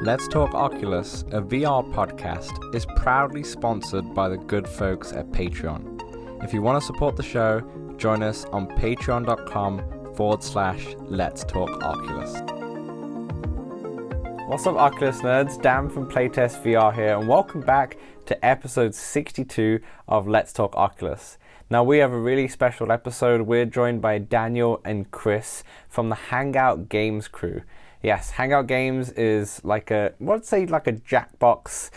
Let's Talk Oculus, a VR podcast, is proudly sponsored by the good folks at Patreon. If you want to support the show, join us on patreon.com/Let's Talk Oculus. What's up, Oculus nerds? Dan from Playtest VR here, and welcome back to episode 62 of Let's Talk Oculus. Now, we have a really special episode. We're joined by Daniel and Chris from the Hangout Games crew. Yes, Hangout Games is like a Jackbox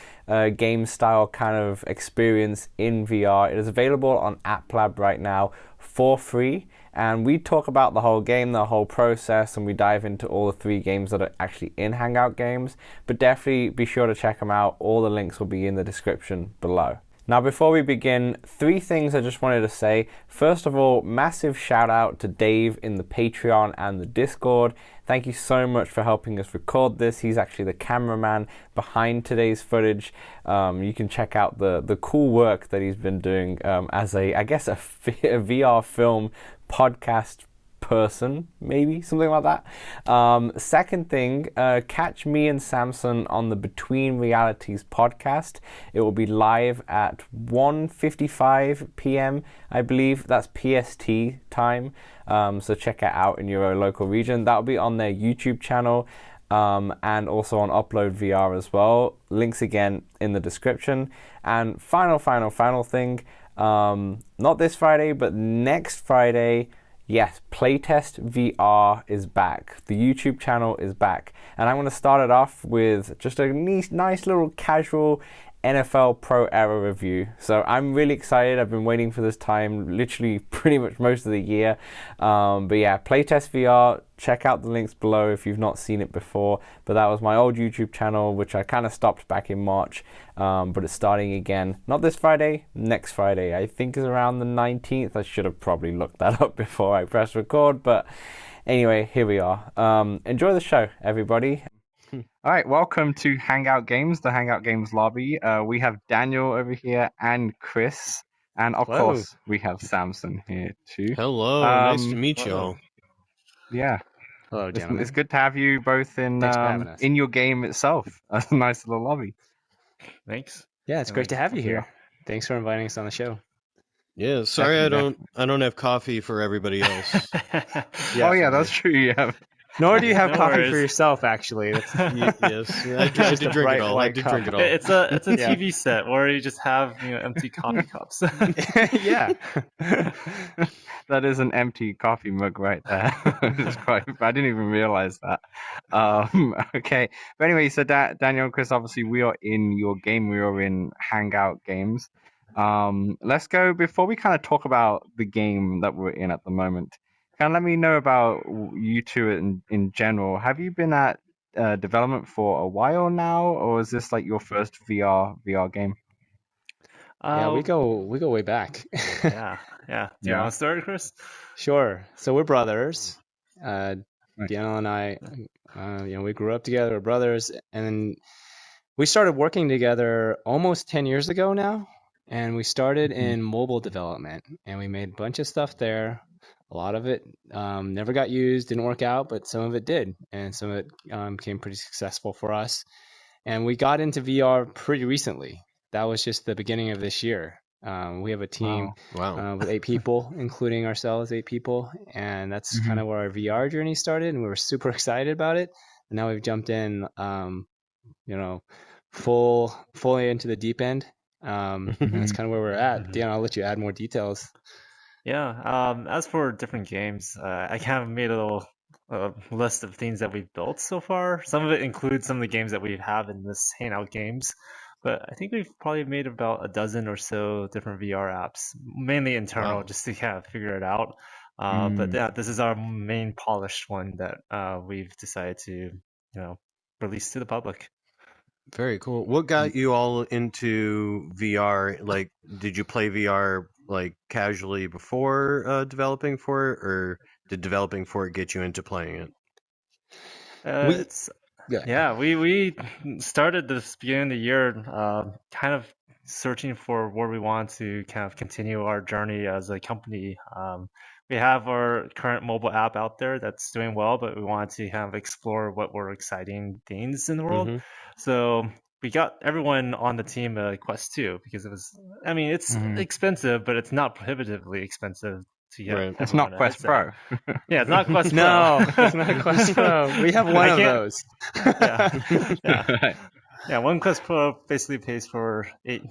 game style kind of experience in VR. It is available on App Lab right now for free, and we talk about the whole game, the whole process, and we dive into all the 3 games that are actually in Hangout Games. But definitely be sure to check them out. All the links will be in the description below. Now, before we begin, 3 things I just wanted to say. First of all, massive shout out to Dave in the Patreon and the Discord. Thank you so much for helping us record this. He's actually the cameraman behind today's footage. You can check out the cool work that he's been doing as a VR film podcast person, maybe something like that. Second thing, catch me and Samson on the Between Realities podcast. It will be live at 1:55 p.m. I believe that's PST time, so check it out in your local region. That'll be on their YouTube channel and also on Upload VR as well. Links again in the description. And final thing, not this Friday but next Friday. Yes, Playtest VR is back. The YouTube channel is back. And I'm going to start it off with just a nice little casual NFL Pro Era review. So I'm really excited. I've been waiting for this time literally pretty much most of the year. But yeah, Playtest VR, check out the links below if you've not seen it before. But that was my old YouTube channel, which I kind of stopped back in March. But it's starting again, not this Friday, next Friday. I think is around the 19th. I should have probably looked that up before I pressed record. But anyway, here we are. Enjoy the show, everybody. All right, welcome to Hangout Games, the Hangout Games lobby. We have Daniel over here and Chris, and of course we have Samson here too. Hello, nice to meet y'all. Yeah. Hello, gentlemen. It's good to have you both in your game itself. That's a nice little lobby. Thanks. Yeah, it's great to have you here. Thanks for inviting us on the show. Yeah, sorry I don't have coffee for everybody else. Yeah, that's true. You have. Nor do you have coffee for yourself, actually. Yes, I did drink it all. It's a TV set where you just have empty coffee cups. Yeah, that is an empty coffee mug right there. I didn't even realize that. Okay, but anyway, so Daniel and Chris, obviously we are in your game. We are in Hangout Games. Let's go before we kind of talk about the game that we're in at the moment. Can let me know about you two in general. Have you been at development for a while now, or is this like your first VR game? Yeah, we go way back. Yeah. Do you want to start, Chris? Sure. So we're brothers. Daniel and I, we grew up together. We're brothers, and then we started working together almost 10 years ago now. And we started in mobile development, and we made a bunch of stuff there. A lot of it never got used, didn't work out, but some of it did. And some of it became pretty successful for us. And we got into VR pretty recently. That was just the beginning of this year. We have a team with 8 people, including ourselves, 8 people. And that's kind of where our VR journey started. And we were super excited about it. And now we've jumped in, fully into the deep end. And that's kind of where we're at. Dan, I'll let you add more details. Yeah. As for different games, I kind of made a little list of things that we've built so far. Some of it includes some of the games that we have in this Hangout Games, but I think we've probably made about a dozen or so different VR apps, mainly internal, just to kind of figure it out. But yeah, this is our main polished one that we've decided to, release to the public. Very cool. What got you all into VR? Like, did you play VR like casually before developing for it, or did developing for it get you into playing it? We started this beginning of the year kind of searching for where we want to kind of continue our journey as a company. we have our current mobile app out there that's doing well, but we wanted to kind of explore what were exciting things in the world. Mm-hmm. So we got everyone on the team a Quest 2 because it was, I mean, it's Mhm. expensive, but it's not prohibitively expensive to get Right. It's everyone not a Quest headset. Pro. Yeah, it's not Quest Pro. No, it's not Quest Pro. We have one I of can't- those. Yeah, yeah. Right. Yeah, one Quest Pro basically pays for 8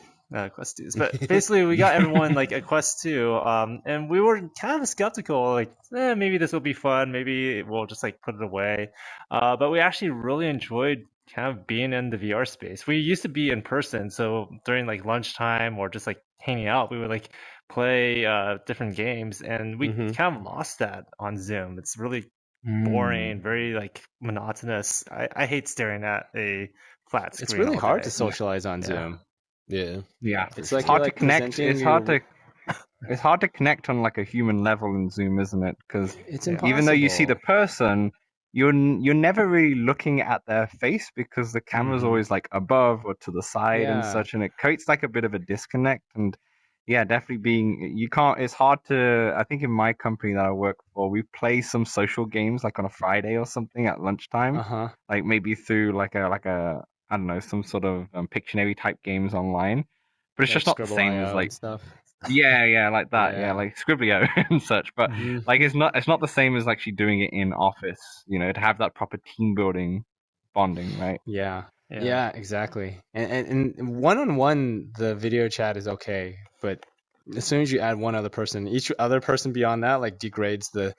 Quest 2s. But basically, we got everyone like a Quest 2, and we were kind of skeptical, like, maybe this will be fun, maybe we'll just like put it away. But we actually really enjoyed kind of being in the VR space. We used to be in person, so during like lunchtime or just like hanging out, we would like play different games, and we Mhm. kind of lost that on Zoom. It's really Mm. boring, very like monotonous. I hate staring at a flat screen. It's really all hard day. to socialize on Yeah. Zoom. Yeah. Yeah, It's hard like you're to like connect. presenting It's hard your- to. It's hard to connect on like a human level in Zoom, isn't it? Because It's Yeah. impossible. even though you see the person, you're never really looking at their face because the camera's Mhm. always like above or to the side and Yeah. such, and it creates like a bit of a disconnect. And yeah, definitely you can't. It's hard to. I think in my company that I work for, we play some social games like on a Friday or something at lunchtime, Uh-huh. like maybe through like a I don't know, some sort of Pictionary type games online. But it's Like just not the same as Scribble.io like and stuff. yeah, like that. Yeah, Yeah. like Scriblio and such. But Mhm. like it's not the same as actually doing it in office, to have that proper team building bonding, right? Yeah. Yeah. Yeah, exactly. And one-on-one, the video chat is okay, but as soon as you add one other person, each other person beyond that like degrades the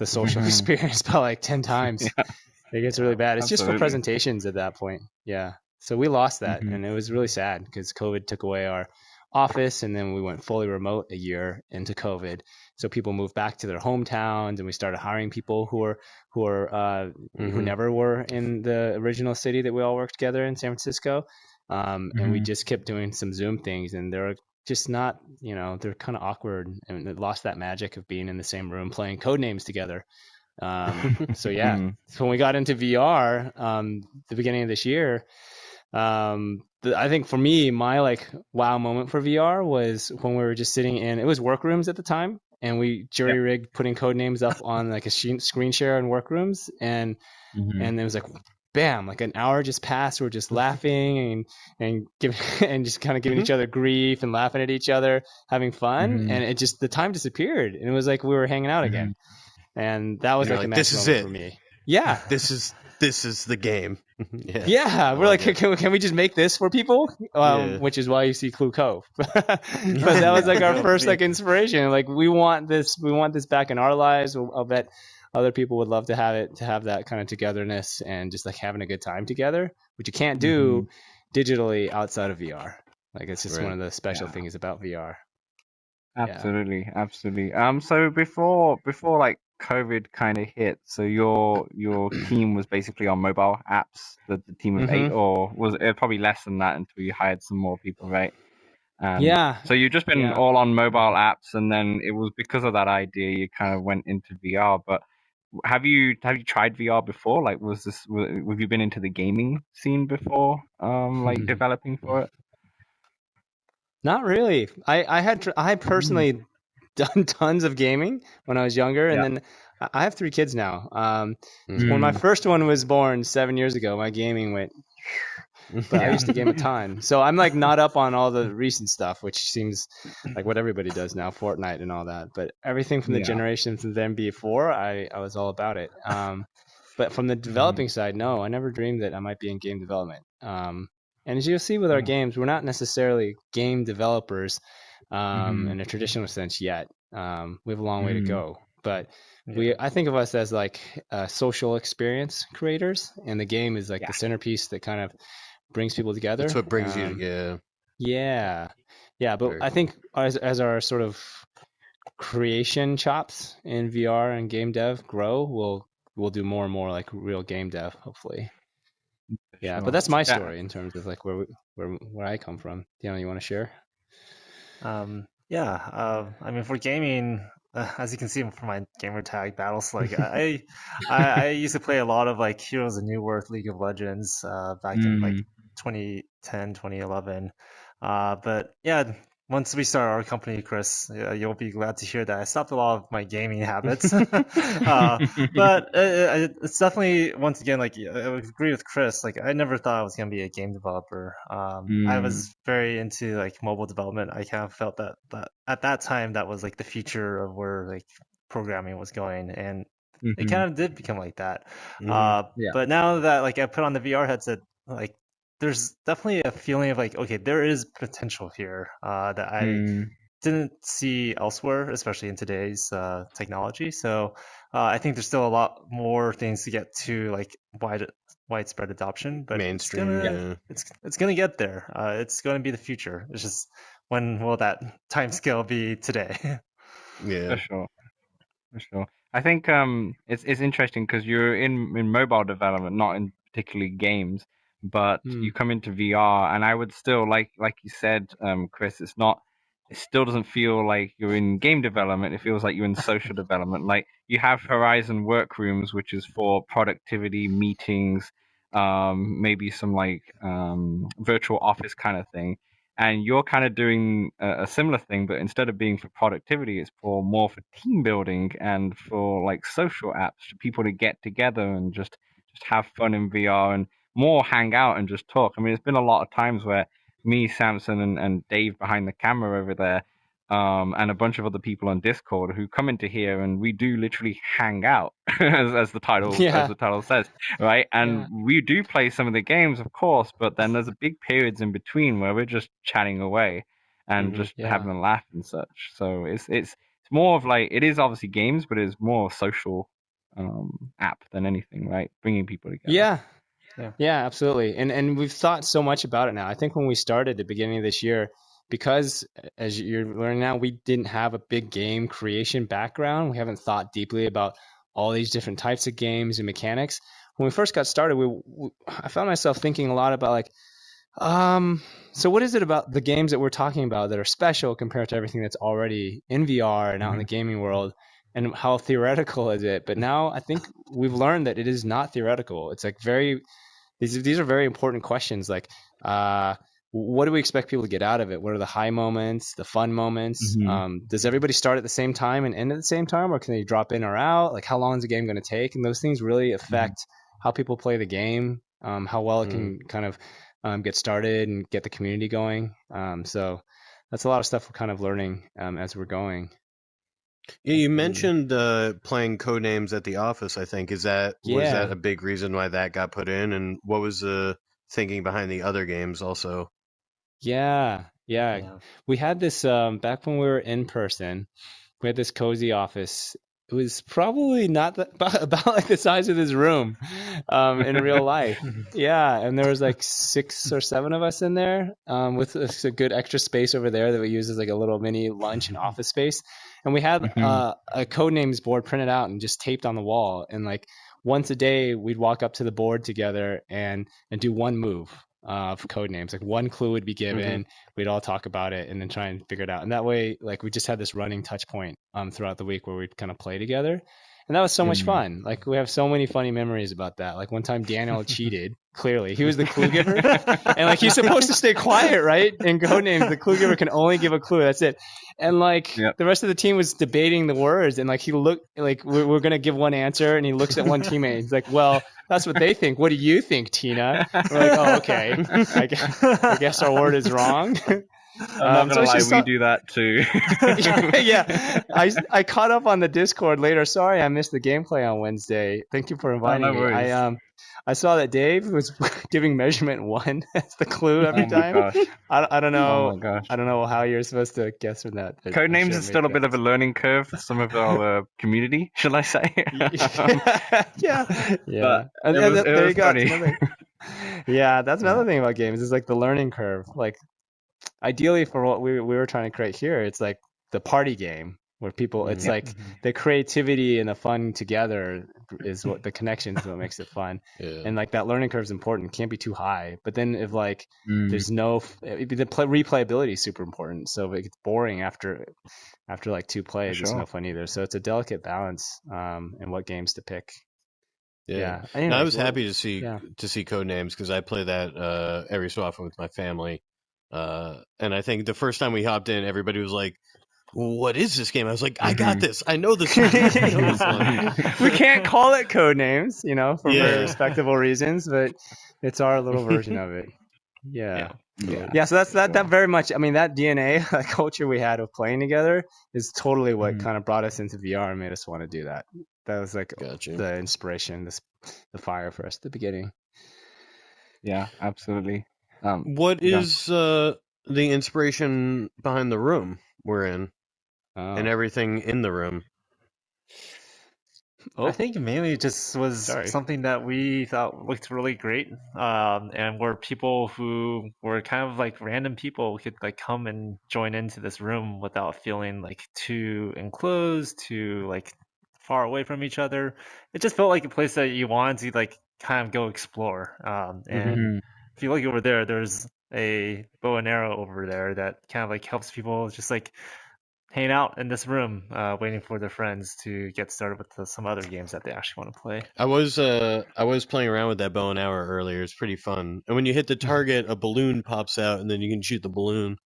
social Mhm. experience by like 10 times. Yeah. It gets really bad. It's just for Absolutely. presentations at that point. Yeah. So we lost that, Mhm. and it was really sad because COVID took away our office, and then we went fully remote a year into COVID. So people moved back to their hometowns, and we started hiring people who Mhm. never were in the original city that we all worked together in San Francisco. And we Mhm. just kept doing some Zoom things, and they're just not, they're kind of awkward, and it lost that magic of being in the same room playing code names together. So yeah, Mhm. so when we got into VR, the beginning of this year, I think for me, my like wow moment for VR was when we were just sitting in, it was workrooms at the time, and we jury rigged putting code names up on like a screen share in workrooms, and Mhm. it was like bam, like an hour just passed, we're just laughing and giving and just kind of giving each other grief and laughing at each other, having fun, Mhm. and it just, the time disappeared, and it was like we were hanging out again. And that was You're like a like, magic "This is moment it. for me. Yeah. This is the game. Yeah. Yeah, we're like, like it. can we just make this for people? Yeah. Which is why you see Clue Cove. But that was like our first like inspiration. Like we want this back in our lives. I'll bet other people would love to have it, to have that kind of togetherness and just like having a good time together, which you can't do digitally outside of VR. Like it's just Right. one of the special Yeah. things about VR. Absolutely. So before like COVID kind of hit, so your team was basically on mobile apps, the team of 8, or was it probably less than that until you hired some more people, right? Yeah. So you've just been Yeah. all on mobile apps, and then it was because of that idea you kind of went into VR. But have you tried VR before? Like, have you been into the gaming scene before? Like developing for it? Not really. I had personally done tons of gaming when I was younger, and Yeah. then I have 3 kids now. Mhm. When my first one was born 7 years ago, my gaming went, but I used to game a ton. So I'm like not up on all the recent stuff, which seems like what everybody does now, Fortnite and all that. But everything from the Yeah. generation from then before, I was all about it. But from the developing side, no, I never dreamed that I might be in game development. And as you'll see with our games, we're not necessarily game developers in a traditional sense yet. We have a long way to go. But I think of us as like social experience creators, and the game is like the centerpiece that kind of brings people together. That's what brings you. Yeah. Yeah. But Very I think as our sort of creation chops in VR and game dev grow, we'll do more and more like real game dev, hopefully. Yeah, Sure. but that's my Yeah. story in terms of like where I come from. Deanna, you want to share? I mean, for gaming, as you can see from my gamer tag Battle like I used to play a lot of like Heroes of New Earth, League of Legends back in like 2010, 2011. But yeah, once we start our company, Chris, you'll be glad to hear that I stopped a lot of my gaming habits. But it's definitely, once again, like I would agree with Chris. Like I never thought I was gonna be a game developer. I was very into like mobile development. I kind of felt that at that time that was like the future of where like programming was going, and it kind of did become like that. Mhm. But now that like I put on the VR headset, like there's definitely a feeling of like, okay, there is potential here that I didn't see elsewhere, especially in today's technology. So I think there's still a lot more things to get to like widespread adoption, but Mainstream. Yeah. it's gonna get there. It's going to be the future. It's just when will that time scale be today? Yeah. For sure. For sure. I think it's interesting because you're in mobile development, not in particularly games, but you come into VR, and I would still like you said, Chris, it still doesn't feel like you're in game development. It feels like you're in social development. Like you have Horizon Workrooms, which is for productivity meetings, maybe some like virtual office kind of thing, and you're kind of doing a similar thing, but instead of being for productivity, it's for more for team building and for like social apps for people to get together and just have fun in VR and more hang out and just talk. I mean, there's been a lot of times where me, Samson, and Dave behind the camera over there, and a bunch of other people on Discord who come into here and we do literally hang out, as the title says, right? And we do play some of the games, of course, but then there's a big periods in between where we're just chatting away and just having a laugh and such. So it's more of like, it is obviously games, but it's more a social app than anything, right? Bringing people together. Yeah, absolutely. And we've thought so much about it now. I think when we started at the beginning of this year, because as you're learning now, we didn't have a big game creation background. We haven't thought deeply about all these different types of games and mechanics. When we first got started, I found myself thinking a lot about like, so what is it about the games that we're talking about that are special compared to everything that's already in VR and out in the gaming world? And how theoretical is it? But now I think we've learned that it is not theoretical. It's like these are very important questions. Like, what do we expect people to get out of it? What are the high moments, the fun moments? Does everybody start at the same time and end at the same time, or can they drop in or out? Like, how long is the game going to take? And those things really affect how people play the game, how well it can kind of get started and get the community going. So that's a lot of stuff we're kind of learning as we're going. Yeah, you mentioned playing Codenames at the office. I think was that a big reason why that got put in, and what was the thinking behind the other games also? Yeah. We had this back when we were in person. We had this cozy office. It was probably not about like the size of this room in real life. Yeah, and there was like 6 or 7 of us in there with a good extra space over there that we use as like a little mini lunch and office space. And we had a Codenames board printed out and just taped on the wall. And like once a day, we'd walk up to the board together and do one move of Codenames. Like one clue would be given, we'd all talk about it and then try and figure it out. And that way, like we just had this running touch point throughout the week where we'd kind of play together. And that was so much fun. Like we have so many funny memories about that. Like one time Daniel cheated. Clearly, he was the clue giver, and like he's supposed to stay quiet, right? In Codenames, the clue giver can only give a clue. That's it. And like the rest of the team was debating the words, and like he looked like we're gonna give one answer, and he looks at one teammate. He's like, "Well, that's what they think. What do you think, Tina?" We're like, "Oh, okay. I guess our word is wrong." I'm not gonna lie, we do that too. Yeah. I caught up on the Discord later. Sorry, I missed the gameplay on Wednesday. Thank you for inviting me. I saw that Dave was giving measurement 1 as the clue every time. Gosh. I don't know. Oh my gosh. I don't know how you're supposed to guess from that. Codenames is still a bit of a learning curve for some of our community, shall I say? Yeah. But there you go. Funny. Yeah, that's another thing about games is like the learning curve. Like ideally for what we were trying to create here, it's like the party game where people, it's like the creativity and the fun together is what the connection is what makes it fun. And like that learning curve is important. It can't be too high. But then if like there's no, the replayability is super important. So if it gets boring after like 2 plays, it's no fun either. So it's a delicate balance in what games to pick. Yeah. Anyways, I was happy to see Codenames because I play that every so often with my family. And I think the first time we hopped in, everybody was like, "What is this game?" I was like, "I got this. I know this one. I know this one." We can't call it code names, for Yeah. very respectable reasons, but it's our little version of it. Yeah. So that's that very much. I mean, that DNA, that culture we had of playing together, is totally what kind of brought us into VR and made us want to do that. That was like Gotcha. the inspiration, the fire for us at the beginning. Yeah, absolutely. What is the inspiration behind the room we're in and everything in the room? I think mainly it just was something that we thought looked really great, and where people who were kind of like random people could like come and join into this room without feeling like too enclosed, too like far away from each other. It just felt like a place that you wanted to like kind of go explore. And if you look over there, there's a bow and arrow over there that kind of like helps people just like hang out in this room, waiting for their friends to get started with some other games that they actually want to play. I was playing around with that bow and arrow earlier. It's pretty fun. And when you hit the target, a balloon pops out, and then you can shoot the balloon.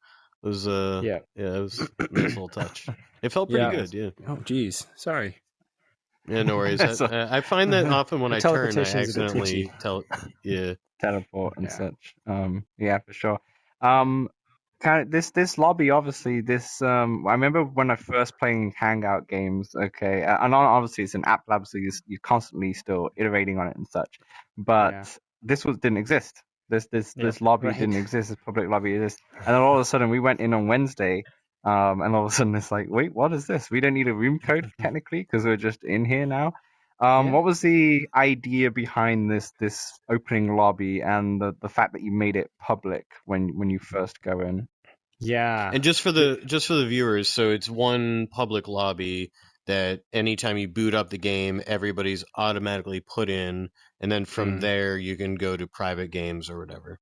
It was it was a nice little touch. It felt pretty good. Yeah. Oh, geez. Sorry. Yeah, no worries. I find that often when I turn, I accidentally teleport and such. Yeah, for sure. Kind of this lobby, obviously, I remember when I first playing Hangout Games. Okay, and obviously it's an app lab, so you're constantly still iterating on it and such. But this didn't exist. This lobby didn't exist. This public lobby exists, and then all of a sudden we went in on Wednesday. And all of a sudden it's like, wait, what is this? We don't need a room code technically because we're just in here now. What was the idea behind this opening lobby and the fact that you made it public when you first go in? Yeah. And just for the viewers, so it's one public lobby that anytime you boot up the game, everybody's automatically put in, and then from there you can go to private games or whatever.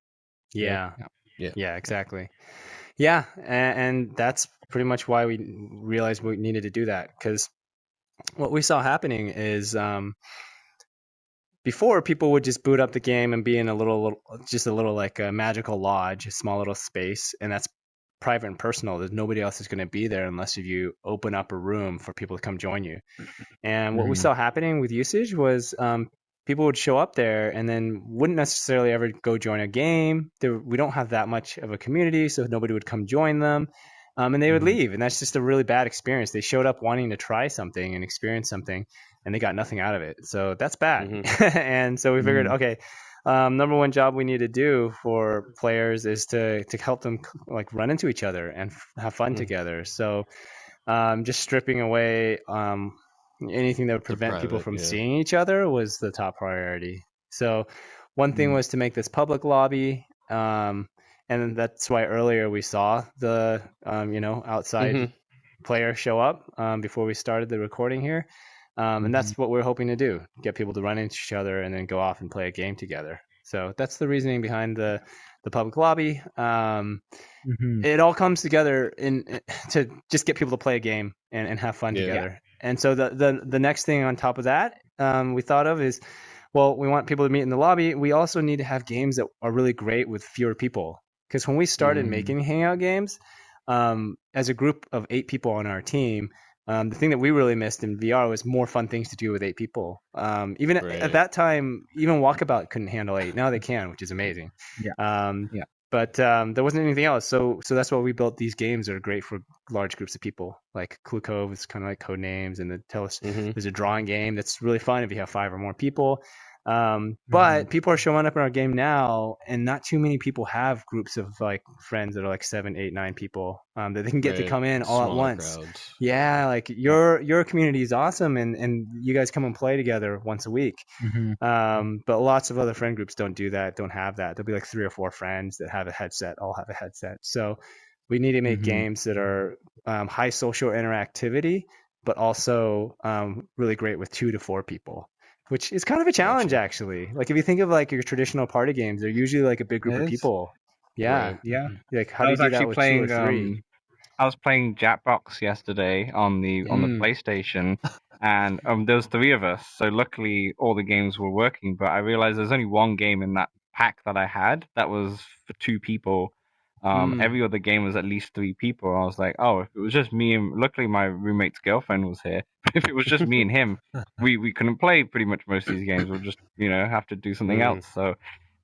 Yeah, exactly. Yeah, and that's pretty much why we realized we needed to do that, because what we saw happening is before people would just boot up the game and be in a little like a magical lodge, a small little space, and that's private and personal. There's nobody else is going to be there unless you open up a room for people to come join you. And what we saw happening with usage was people would show up there and then wouldn't necessarily ever go join a game. We don't have that much of a community, so nobody would come join them. And they would leave, and that's just a really bad experience. They showed up wanting to try something and experience something, and they got nothing out of it. So that's bad. And so we figured, okay, number one job we need to do for players is to help them like run into each other and have fun together. So just stripping away anything that would prevent people from seeing each other was the top priority. So one thing was to make this public lobby. And that's why earlier we saw the outside player show up before we started the recording here. And that's what we're hoping to do, get people to run into each other and then go off and play a game together. So that's the reasoning behind the public lobby. It all comes together to just get people to play a game and have fun together. And so the next thing on top of that we thought of is, well, we want people to meet in the lobby. We also need to have games that are really great with fewer people. Because when we started making Hangout Games, as a group of 8 people on our team, the thing that we really missed in VR was more fun things to do with 8 people. Even at that time, even Walkabout couldn't handle 8. Now they can, which is amazing. But there wasn't anything else. So that's why we built these games that are great for large groups of people. Like Clue Cove is kind of like code names, and there's a drawing game that's really fun if you have 5 or more people. But people are showing up in our game now, and not too many people have groups of like friends that are like 7, 8, 9 people that they can get to come in all at once. Crowds. Yeah, like your community is awesome, and you guys come and play together once a week. But lots of other friend groups don't do that, don't have that. There'll be like 3 or 4 friends that have a headset, all have a headset. So we need to make games that are high social interactivity, but also really great with 2 to 4 people. Which is kind of a challenge, actually. Like if you think of like your traditional party games, they're usually like a big group of people. Yeah, yeah. Like how do you do that with 2 or 3? I was playing Jackbox yesterday on the PlayStation, and there was 3 of us. So luckily, all the games were working. But I realized there's only one game in that pack that I had that was for 2 people. Every other game was at least 3 people. I was like, oh, if it was just me and luckily my roommate's girlfriend was here. If it was just me and him, we couldn't play pretty much most of these games. We'll just have to do something else. So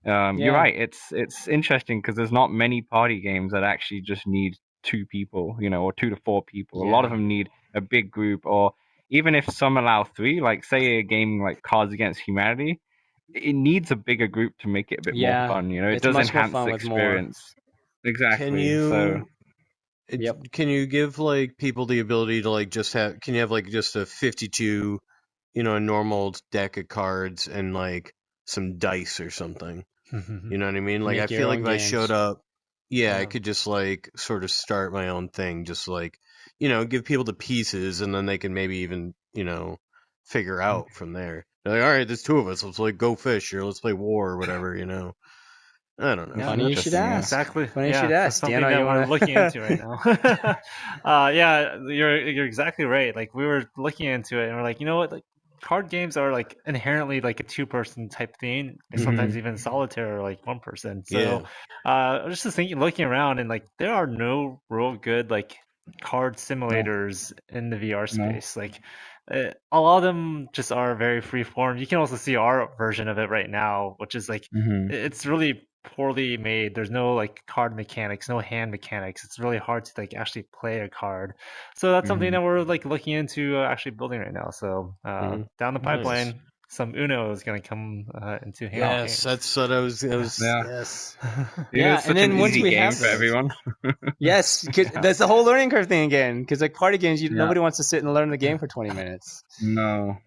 you're right. It's interesting because there's not many party games that actually just need 2 people, or 2 to 4 people. A lot of them need a big group, or even if some allow 3, like say a game like Cards Against Humanity, it needs a bigger group to make it a bit more fun. It it's does much more enhance fun the with more. experience. Exactly. Can you So can you give like people the ability to like can you have like just a 52, a normal deck of cards and like some dice or something? You know what I mean? Like Make I your feel like own if I games. showed up, I Yeah. could just like sort of start my own thing, just like, give people the pieces and then they can maybe even, figure out from there. They're like, all right, there's 2 of us. Let's like go fish or let's play war or whatever, I don't know. Yeah, Funny you should interesting, yeah. ask. Exactly. Funny you Yeah, should that's ask. something Deanna, that you we're wanna... looking into right now. Yeah, you're exactly right. Like we were looking into it, and we're like, you know what? Like card games are like inherently like a 2-person type thing, and sometimes even solitaire or like 1 person. So, I was just thinking, looking around, and like there are no real good like card simulators in the VR space. Like a lot of them just are very free form. You can also see our version of it right now, which is like it's really poorly made. There's no like card mechanics, no hand mechanics. It's really hard to like actually play a card. So that's something that we're like looking into actually building right now. So down the pipeline, some Uno is going to come into Hangout Games. Yes, that's what I was. Yeah. Yes. Yeah, It's and such an then once easy we game have for those- everyone. Yes, because that's the whole learning curve thing again. Because like party games, nobody wants to sit and learn the game for 20 minutes. No,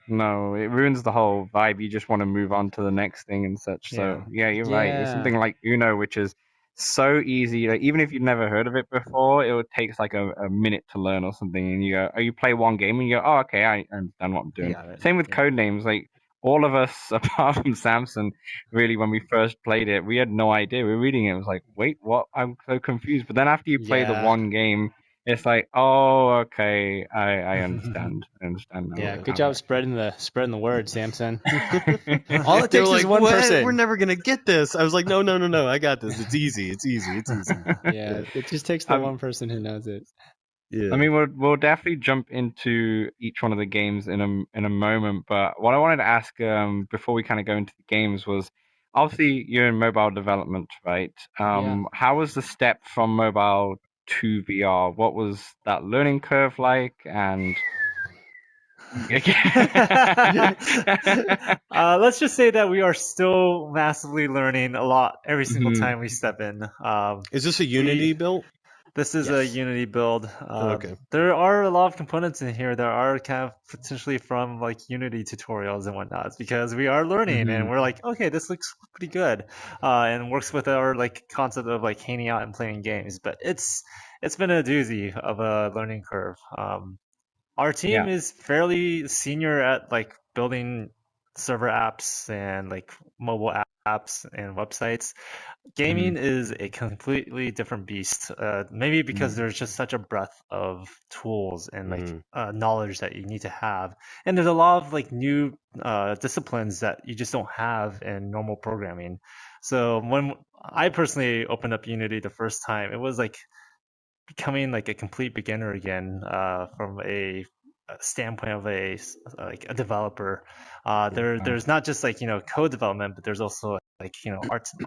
it ruins the whole vibe. You just want to move on to the next thing and such. So yeah, you're right. It's something like Uno, which is so easy. Like even if you've never heard of it before, it would take like a minute to learn or something. And you go, you play one game and you go, oh, okay, I understand what I'm doing. Same with code names. Like all of us, apart from Samson, really, when we first played it, we had no idea. We were reading it. It was like, wait, what? I'm so confused. But then after you play the one game, it's like, oh, okay, I understand. I understand now. Yeah, good job spreading the word, Samson. All All it takes is one person. We're never gonna get this. I was like, no, I got this. It's easy. It's easy. Yeah, it just takes the one person who knows it. Yeah. I mean, we'll definitely jump into each one of the games in a moment. But what I wanted to ask before we kind of go into the games was, obviously you're in mobile development, right? How was the step from mobile to VR? What was that learning curve like? And let's just say that we are still massively learning a lot every single time we step in. Is this a Unity build? This is a Unity build. Okay. There are a lot of components in here that are kind of potentially from like Unity tutorials and whatnot, because we are learning and we're like, okay, this looks pretty good, and works with our like concept of like hanging out and playing games. But it's been a doozy of a learning curve. Our team is fairly senior at like building server apps and like mobile apps and websites. Gaming is a completely different beast. Maybe because there's just such a breadth of tools and like knowledge that you need to have, and there's a lot of like new disciplines that you just don't have in normal programming. So when I personally opened up Unity the first time, it was like becoming like a complete beginner again from a standpoint of a developer. There's not just like code development, but there's also like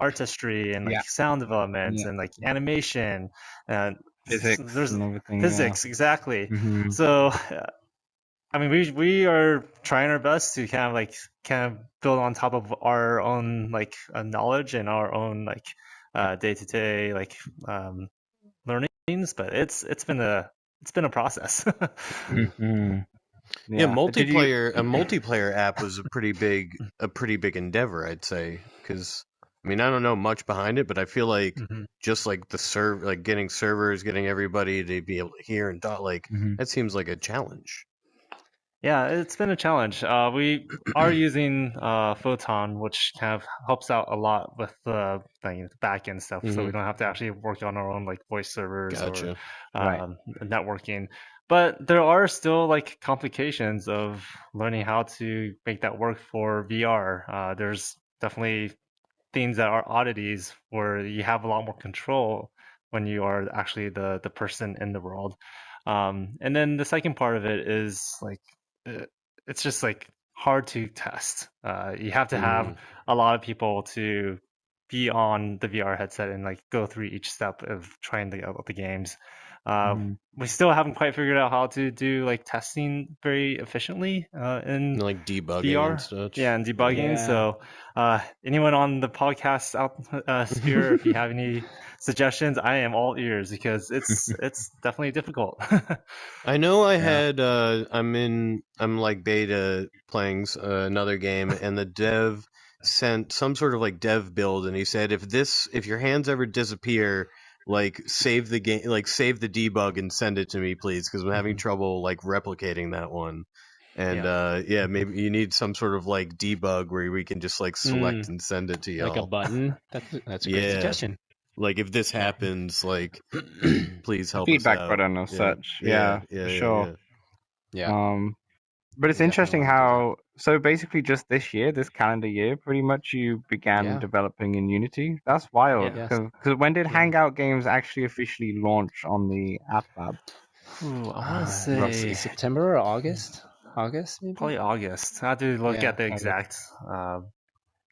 artistry and like sound development and like animation and physics there's and everything. physics exactly. So I mean we are trying our best to kind of build on top of our own like knowledge and our own like day-to-day like learnings, but it's been a process. Yeah, multiplayer. A multiplayer app was a pretty big endeavor, I'd say. Because I mean, I don't know much behind it, but I feel like just like like getting servers, getting everybody to be able to hear and talk, like that seems like a challenge. Yeah, it's been a challenge. We are using Photon, which kind of helps out a lot with the back end stuff, so we don't have to actually work on our own like voice servers or networking. But there are still like complications of learning how to make that work for VR. There's definitely things that are oddities where you have a lot more control when you are actually the person in the world. And then the second part of it is like it's just like hard to test. You have to have a lot of people to be on the VR headset and like go through each step of trying the games. We still haven't quite figured out how to do like testing very efficiently in like debugging VR. and such. Yeah, and debugging. Yeah. So anyone on the podcast out sphere, if you have any suggestions, I am all ears because it's definitely difficult. I know I had I'm like beta playing another game, and the dev sent some sort of like dev build, and he said if your hands ever disappear, like save the game, like save the debug and send it to me, please, because I'm having trouble like replicating that one. And maybe you need some sort of like debug where we can just like select and send it to y'all. Like a button. That's a great suggestion. Like if this happens, like please help Feedback us out. button or such. Yeah, for sure. Yeah. But it's interesting how so basically just this year, this calendar year, pretty much you began developing in Unity. That's wild. Because when did Hangout Games actually officially launch on the App Lab? Ooh, I want to say roughly September or August. August, maybe? Probably August. I have to look at the exact. Around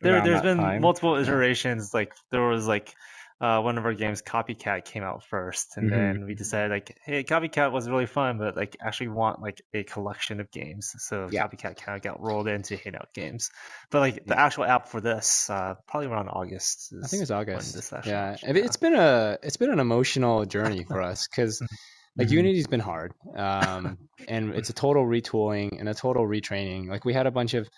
There's been time. multiple iterations. Like there was like one of our games, Copycat, came out first, and then we decided like, hey, Copycat was really fun, but like actually want like a collection of games. So Copycat kind of got rolled into Hangout Games. But like the actual app for this, probably around August. I think it was August. Launched. It's been an emotional journey for us because. Like Unity's been hard, and it's a total retooling and a total retraining. Like we have a bunch of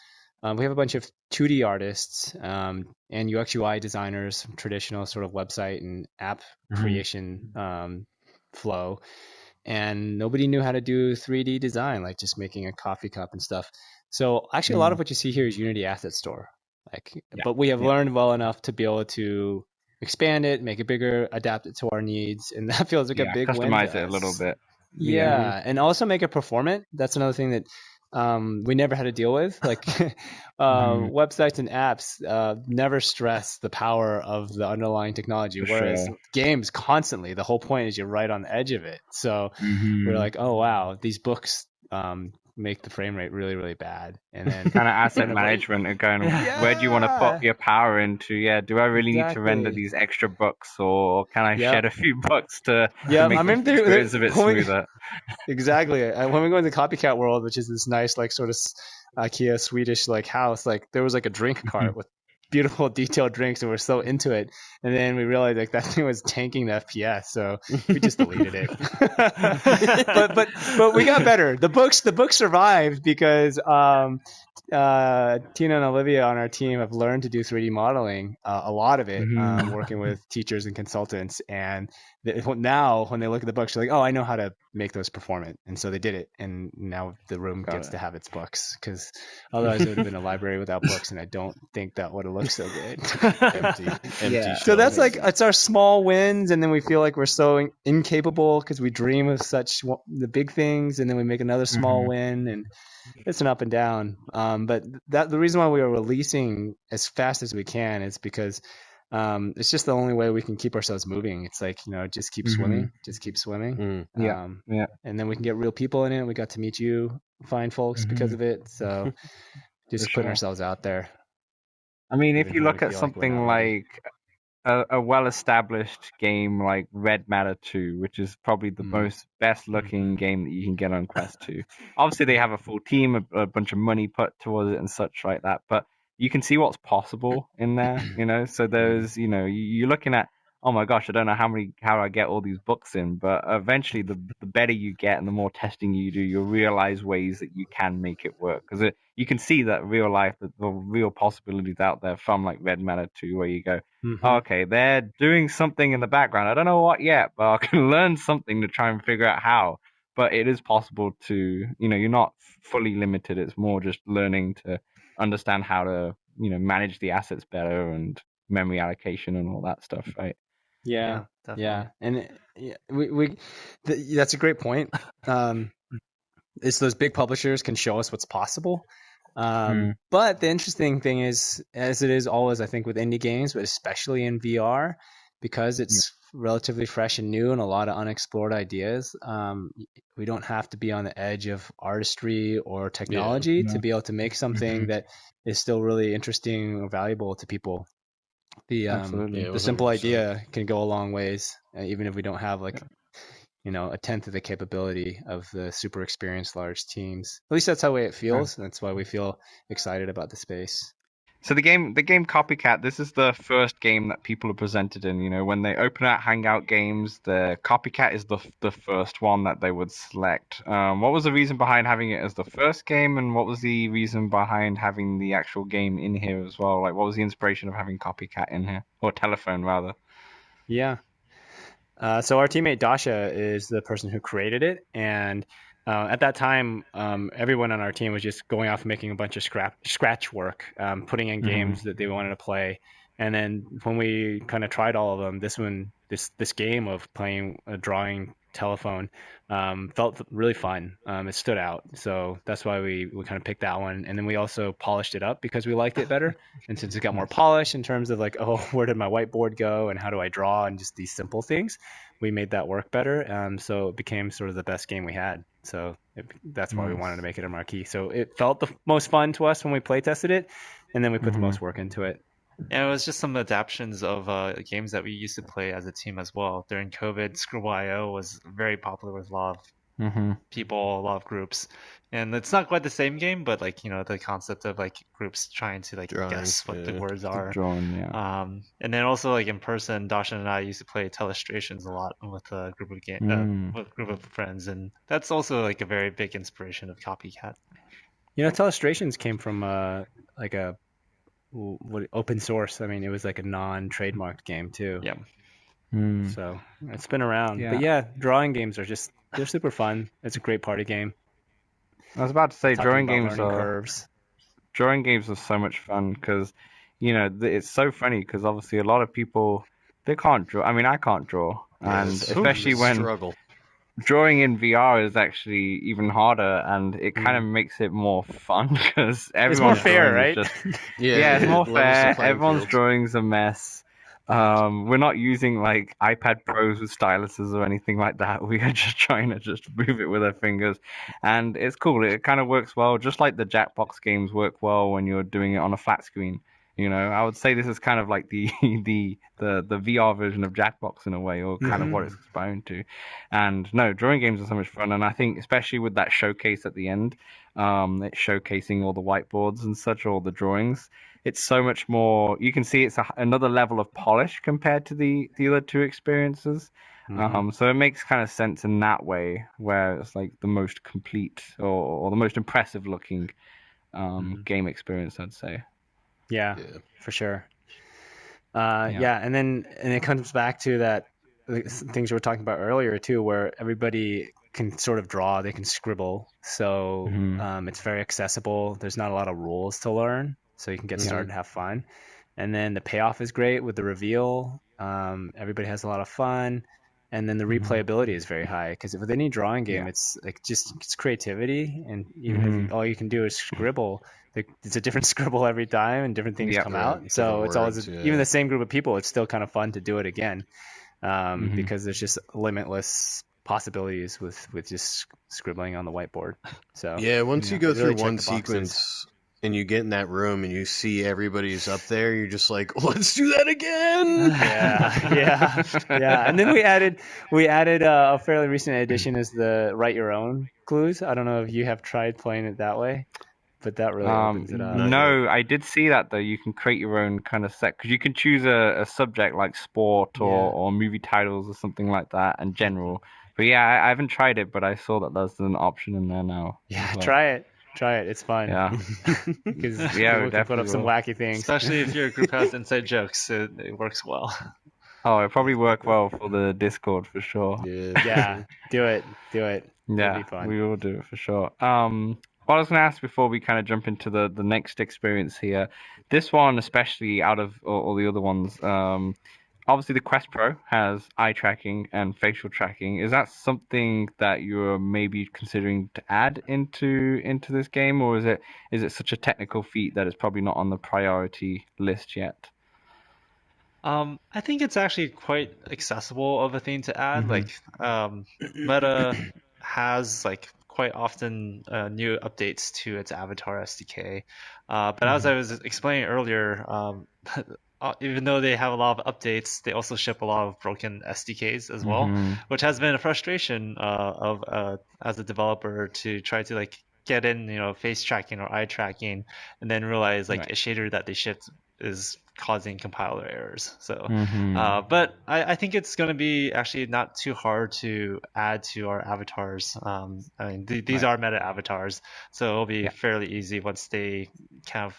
2D artists and UX UI designers, traditional sort of website and app creation flow, and nobody knew how to do 3D design, like just making a coffee cup and stuff. So actually, a lot of what you see here is Unity Asset Store. But we have learned well enough to be able to expand it, make it bigger, adapt it to our needs, and that feels like a big win. Customize it a little bit. Yeah, and also make it performant. That's another thing that we never had to deal with. Like websites and apps never stress the power of the underlying technology, whereas games constantly. The whole point is you're right on the edge of it. So we're like, oh wow, these books make the frame rate really, really bad. And then kind of asset management and going, where do you want to put your power into? Yeah, do I really need to render these extra bucks, or can I shed a few bucks to make the experience a bit smoother? Exactly. When we go into the Copycat world, which is this nice, like sort of IKEA Swedish like house, like there was like a drink cart with beautiful detailed drinks, and we're so into it. And then we realized like that thing was tanking the FPS, so we just deleted it. but we got better. The books survived because Tina and Olivia on our team have learned to do 3D modeling, a lot of it, working with teachers and consultants. And now when they look at the books, they're like, oh, I know how to make those performant. And so they did it. And now the room gets to have its books, because otherwise it would have been a library without books. And I don't think that would have looked so good. Empty. So that's like, it's our small wins. And then we feel like we're so incapable because we dream of the big things. And then we make another small win. And it's an up and down. But the reason why we are releasing as fast as we can is because it's just the only way we can keep ourselves moving. It's like, just keep swimming, and then we can get real people in it. We got to meet you fine folks because of it. So just putting ourselves out there. I mean, if you look at something like a well-established game like Red Matter 2, which is probably the best-looking game that you can get on Quest 2. Obviously, they have a full team, a bunch of money put towards it and such like that, but you can see what's possible in there, So there's, you're looking at, oh my gosh, I don't know how I get all these books in, but eventually the better you get and the more testing you do, you'll realize ways that you can make it work. Because you can see that real life, the real possibilities out there from like Red Matter 2, where you go, okay, they're doing something in the background. I don't know what yet, but I can learn something to try and figure out how. But it is possible to, you're not fully limited. It's more just learning to understand how to, manage the assets better and memory allocation and all that stuff, right? Yeah. And that's a great point. It's those big publishers can show us what's possible. But the interesting thing is, as it is always, I think, with indie games, but especially in VR, because it's relatively fresh and new and a lot of unexplored ideas. We don't have to be on the edge of artistry or technology to be able to make something that is still really interesting or valuable to people. Absolutely. The simple idea can go a long ways, even if we don't have like a tenth of the capability of the super experienced large teams. At least that's how it feels. And that's why we feel excited about the space. So the game Copycat, this is the first game that people are presented in. When they open out Hangout Games, the Copycat is the first one that they would select. What was the reason behind having it as the first game, and what was the reason behind having the actual game in here as well? Like, what was the inspiration of having Copycat in here, or Telephone rather? Yeah. So our teammate Dasha is the person who created it, and at that time, everyone on our team was just going off and making a bunch of scratch work, putting in games that they wanted to play. And then when we kind of tried all of them, this game of playing a drawing telephone felt really fun. It stood out, so that's why we kind of picked that one. And then we also polished it up because we liked it better. And since it got more polished in terms of like, oh, where did my whiteboard go and how do I draw and just these simple things, we made that work better. So it became sort of the best game we had. So that's why we wanted to make it a marquee. So it felt the most fun to us when we play tested it, and then we put the most work into it. Yeah, it was just some adaptations of games that we used to play as a team as well. During COVID, Scribble.io was very popular with a lot of people, a lot of groups. And it's not quite the same game, but like, the concept of like groups trying to like guess what the words are. And then also like in person, Dasha and I used to play Telestrations a lot with a group of with a group of friends, and that's also like a very big inspiration of Copycat. Telestrations came from like a open source. I mean, it was like a non-trademarked game too. Yeah. So it's been around. But yeah, drawing games they're super fun. It's a great party game. I was about to say drawing games are so much fun because it's so funny because obviously a lot of people, they can't draw. I mean, I can't draw, and especially when drawing in VR is actually even harder, and it kind of makes it more fun because everyone's more fair, right? It's more fair. Everyone's drawing's a mess. We're not using like iPad Pros with styluses or anything like that. We are just trying to just move it with our fingers, and it's cool. It kind of works well, just like the Jackbox games work well when you're doing it on a flat screen. I would say this is kind of like the VR version of Jackbox in a way, or kind of what it's aspiring to. And no, drawing games are so much fun, and I think especially with that showcase at the end, it's showcasing all the whiteboards and such, all the drawings. It's so much more. You can see it's another level of polish compared to the other two experiences. So it makes kind of sense in that way, where it's like the most complete or the most impressive looking game experience, I'd say. Yeah, for sure. And then it comes back to that things we were talking about earlier too, where everybody can sort of draw, they can scribble. So it's very accessible. There's not a lot of rules to learn, so you can get started and have fun. And then the payoff is great with the reveal. Everybody has a lot of fun. And then the replayability is very high because with any drawing game, it's like it's creativity, and even if all you can do is scribble, it's a different scribble every time, and different things come out. So it's always even the same group of people. It's still kind of fun to do it again because there's just limitless possibilities with just scribbling on the whiteboard. So once you go through one sequence and you get in that room and you see everybody's up there, you're just like, let's do that again. Yeah. And then we added a fairly recent addition is the write your own clues. I don't know if you have tried playing it that way, but that really opens it up. No, I did see that though. You can create your own kind of set because you can choose a subject like sport or movie titles or something like that and general. But I haven't tried it, but I saw that there's an option in there now. Yeah, try it. It's fun. Yeah. Because people can put up some wacky things. Especially if your group has inside jokes, it works well. Oh, it probably work well for the Discord for sure. Yeah. Do it. Yeah, it'll be fun. We will do it for sure. What I was going to ask before we kind of jump into the next experience here, this one especially out of all the other ones, obviously the Quest Pro has eye tracking and facial tracking. Is that something that you're maybe considering to add into this game, or is it such a technical feat that it's probably not on the priority list yet? I think it's actually quite accessible of a thing to add. Like, Meta has like quite often new updates to its Avatar SDK. But as I was explaining earlier, even though they have a lot of updates, they also ship a lot of broken SDKs as well, which has been a frustration of as a developer to try to like get in, face tracking or eye tracking, and then realize like a shader that they shipped is causing compiler errors. So, but I think it's going to be actually not too hard to add to our avatars. I mean, these are meta avatars, so it'll be fairly easy once they kind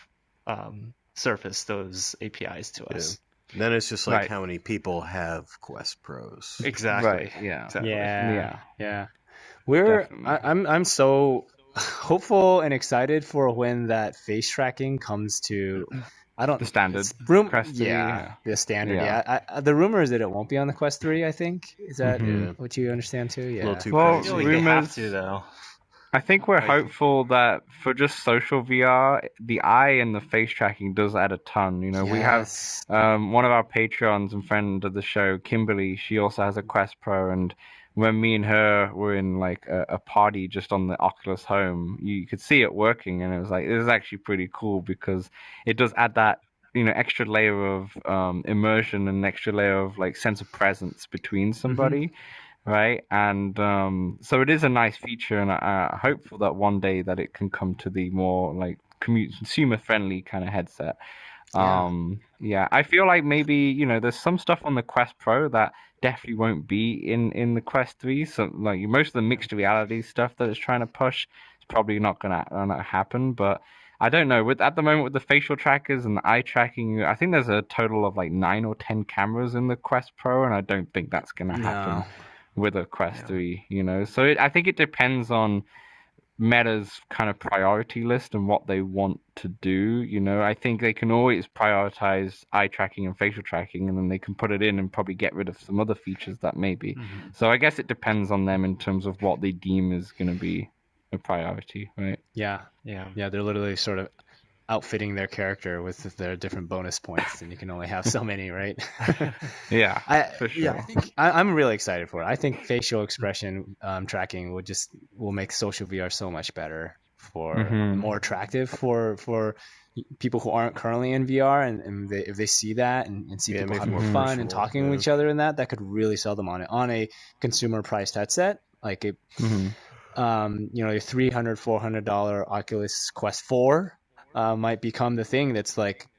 of surface those APIs to us. Then it's just like how many people have Quest Pros. Exactly. Right. Yeah. Exactly. Yeah. I'm so hopeful and excited for when that face tracking comes to the standard Quest 3. The standard. Yeah. The rumor is that it won't be on the Quest 3. I think is that what you understand too? Yeah. A little too I crazy. feel like they have to though. I think we're hopeful that for just social VR, the eye and the face tracking does add a ton. We have one of our Patreons and friend of the show, Kimberly. She also has a Quest Pro, and when me and her were in like a party just on the Oculus Home, you could see it working, and it was actually pretty cool because it does add that extra layer of immersion and extra layer of like sense of presence between somebody. Right, and so it is a nice feature, and I'm hopeful that one day that it can come to the more like consumer-friendly kind of headset. I feel like maybe there's some stuff on the Quest Pro that definitely won't be in the Quest 3. So like most of the mixed reality stuff that it's trying to push is probably not gonna happen. But I don't know. At the moment with the facial trackers and the eye tracking, I think there's a total of like 9 or 10 cameras in the Quest Pro, and I don't think that's gonna happen with a Quest 3, So I think it depends on Meta's kind of priority list and what they want to do. I think they can always prioritize eye tracking and facial tracking, and then they can put it in and probably get rid of some other features that maybe. So I guess it depends on them in terms of what they deem is going to be a priority, right? Yeah. They're literally sort of outfitting their character with their different bonus points, and you can only have so many, right? For sure. I think I'm really excited for it. I think facial expression tracking will make social VR so much better, more attractive for people who aren't currently in VR, and if they see that and see people having more fun and talking with each other, and that could really sell them on a consumer priced headset, like a your $300-$400 Oculus Quest 4. Might become the thing that's like,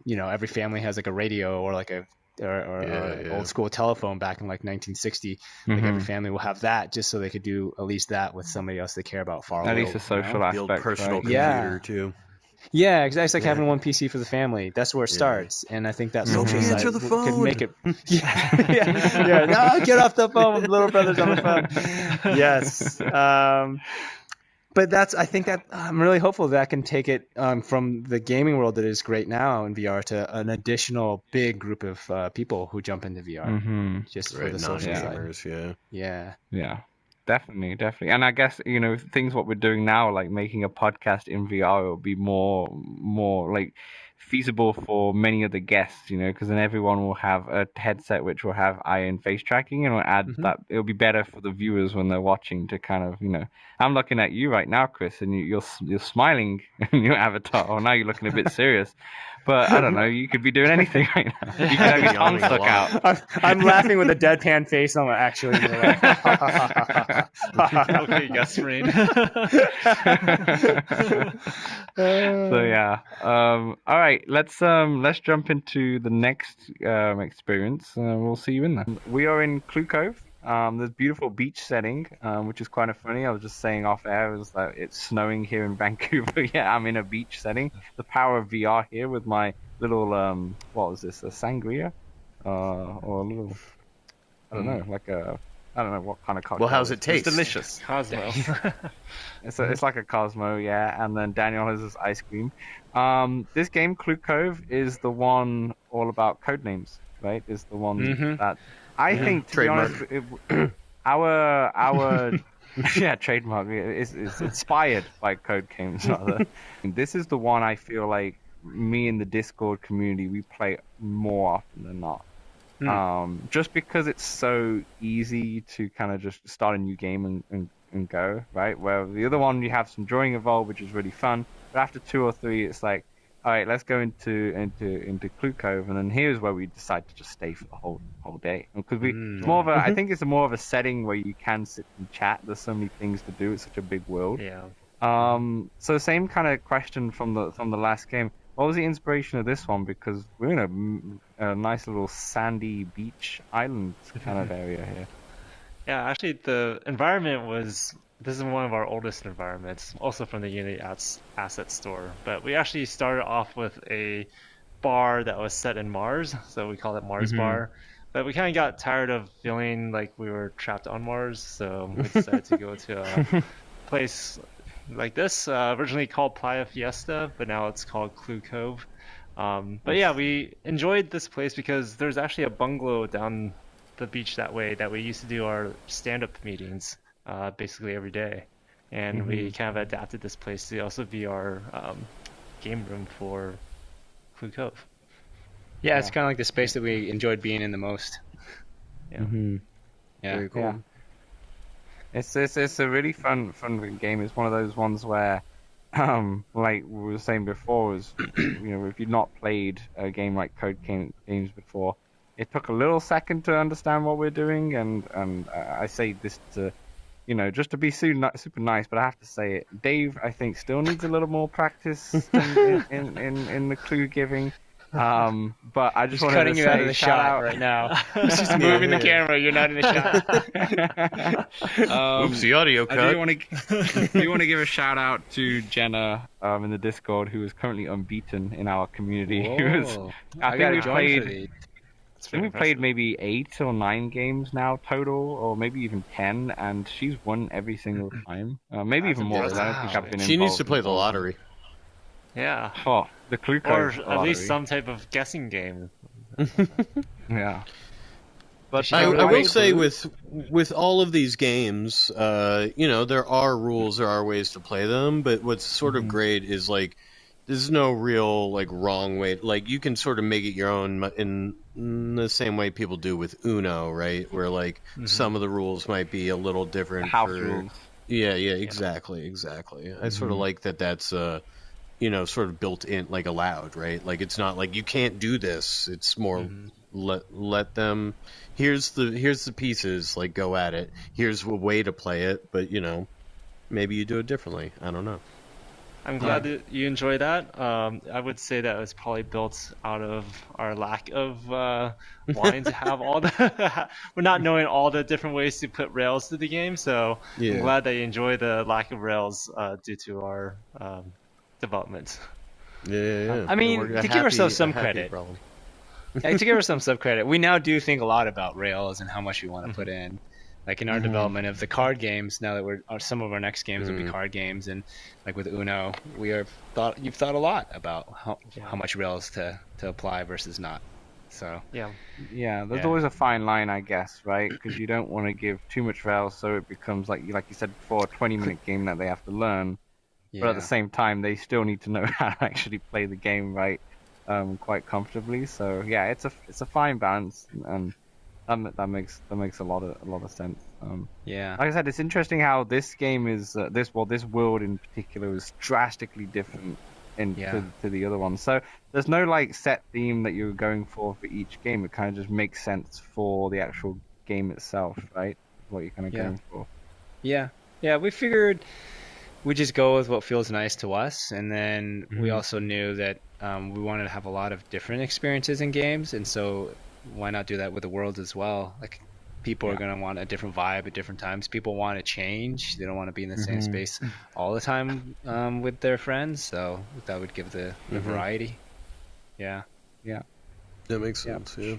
every family has like a radio or like an old school telephone back in like 1960. Like every family will have that just so they could do at least that with somebody else they care about far away. At least a social aspect. Build personal computer too. Yeah, exactly. It's like having one PC for the family. That's where it starts. And I think that social side could make it. No, get off the phone with little brothers on the phone. Yes. But I think that I'm really hopeful that can take it from the gaming world that is great now in VR to an additional big group of people who jump into VR just for the social side. Yeah, definitely. And I guess things what we're doing now, like making a podcast in VR, will be more like feasible for many of the guests, because then everyone will have a headset which will have eye and face tracking, and will add that it'll be better for the viewers when they're watching to kind of, I'm looking at you right now, Chris, and you're smiling in your avatar. Or now you're looking a bit serious, but I don't know, you could be doing anything right now. You could have your tongue stuck out. I'm laughing with a deadpan face. I'm actually okay, yes, Rain. So yeah, all right. Let's jump into the next experience. We'll see you in there. We are in Clue Cove. There's beautiful beach setting, which is kind of funny. I was just saying off air, it was like it's snowing here in Vancouver. Yeah, I'm in a beach setting. The power of VR here with my little what was this? A sangria, or a little, I don't know, like a. I don't know what kind of cocktail. Well, how's it taste? It's delicious. Cosmo. It's like a Cosmo, yeah. And then Daniel has this ice cream. This game, Clue Cove, is the one all about code names, right? Is the one that I think, to be honest, our trademark is inspired by code games rather. And this is the one I feel like me and the Discord community, we play more often than not. Just because it's so easy to kind of just start a new game and go, right? Where the other one, you have some drawing involved, which is really fun. But after 2 or 3, it's like, all right, let's go into Clue Cove, and then here's where we decide to just stay for the whole day. Because more of a, I think it's more of a setting where you can sit and chat. There's so many things to do. It's such a big world. Yeah. So same kind of question from the last game. What was the inspiration of this one? Because we're in a nice little sandy beach island kind of area here. Yeah, actually, the environment this is one of our oldest environments, also from the Unity Asset Store. But we actually started off with a bar that was set in Mars, so we call it Mars Bar. But we kind of got tired of feeling like we were trapped on Mars, so we decided to go to a place like this, originally called Playa Fiesta, but now it's called Clue Cove. But yeah, we enjoyed this place because there's actually a bungalow down the beach that way that we used to do our stand-up meetings basically every day. And we kind of adapted this place to also be our game room for Clue Cove. Yeah, it's kind of like the space that we enjoyed being in the most. Yeah. Yeah. Very cool. Yeah. It's a really fun game. It's one of those ones where, like we were saying before, is if you've not played a game like Code Games before, it took a little second to understand what we're doing, and I say this to, just to be super nice, but I have to say it. Dave, I think, still needs a little more practice in the clue giving. But I just wanted cutting to you say, out of the shot right now. He's just moving the camera. You're not in the shot. Oops, the audio cut. I do want to give a shout out to Jenna in the Discord, who is currently unbeaten in our community. Whoa. I think we played maybe 8 or 9 games now total, or maybe even 10, and she's won every single time. Maybe even more. I don't think I've been She needs involved to play the in lottery. Yeah. Oh, the Clue Or Cove at lottery. least some type of guessing game. Yeah. But I will say with all of these games, there are rules, there are ways to play them, but what's sort of great is like there's no real like wrong way. Like you can sort of make it your own in the same way people do with Uno, right? Where like some of the rules might be a little different. House rules. Yeah, exactly. I sort of like that's sort of built in, like allowed, right? Like it's not like you can't do this. It's more let them. Here's the pieces. Like go at it. Here's a way to play it, but maybe you do it differently. I don't know. I'm glad that you enjoy that. I would say that it was probably built out of our lack of wanting to have all the we're not knowing all the different ways to put rails to the game. So I'm glad that you enjoy the lack of rails due to our development. Yeah. I mean, to give ourselves some credit. To give ourselves some credit, we now do think a lot about rails and how much we want to put in. Like in our development of the card games, now that some of our next games will be card games, and like with Uno, you've thought a lot about how much rails to apply versus not. So there's always a fine line, I guess, right? Because you don't want to give too much rails, so it becomes like you said before, a 20-minute game that they have to learn. But at the same time, they still need to know how to actually play the game right, quite comfortably. So yeah, it's a fine balance, and that makes a lot of sense. Like I said, it's interesting how this game is this world in particular is drastically different to the other one. So there's no like set theme that you're going for each game. It kind of just makes sense for the actual game itself, right? What you're kind of going for. Yeah. We figured we just go with what feels nice to us, and then we also knew that we wanted to have a lot of different experiences in games, and so why not do that with the world as well? Like people are going to want a different vibe at different times. People want to change. They don't want to be in the same space all the time with their friends, so that would give the variety. Yeah. That makes sense. Yeah.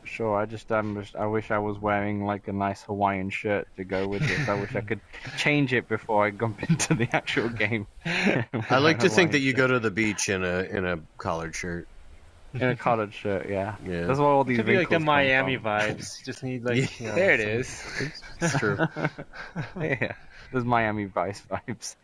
Sure. I wish I was wearing like a nice Hawaiian shirt to go with this. I wish I could change it before I jump into the actual game. I like to think that you go to the beach in a collared shirt. In a collared shirt, yeah. That's what all these Could be like the wrinkles come Miami from. vibes. You just need like there it is. It's true. Yeah, there's Miami Vice vibes.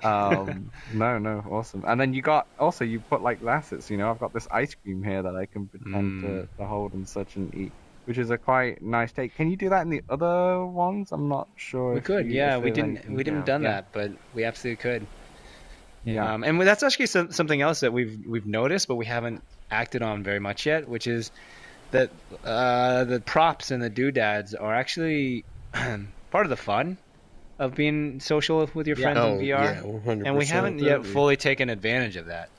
No, awesome. And then you put like assets. I've got this ice cream here that I can pretend to hold and such and eat, which is a quite nice take. Can you do that in the other ones? I'm not sure. We could, yeah. We didn't done that, but we absolutely could. Yeah. And that's actually something else that we've noticed, but we haven't acted on very much yet, which is that the props and the doodads are actually part of the fun of being social with your friends in VR. Yeah, 100%. And we haven't yet fully taken advantage of that.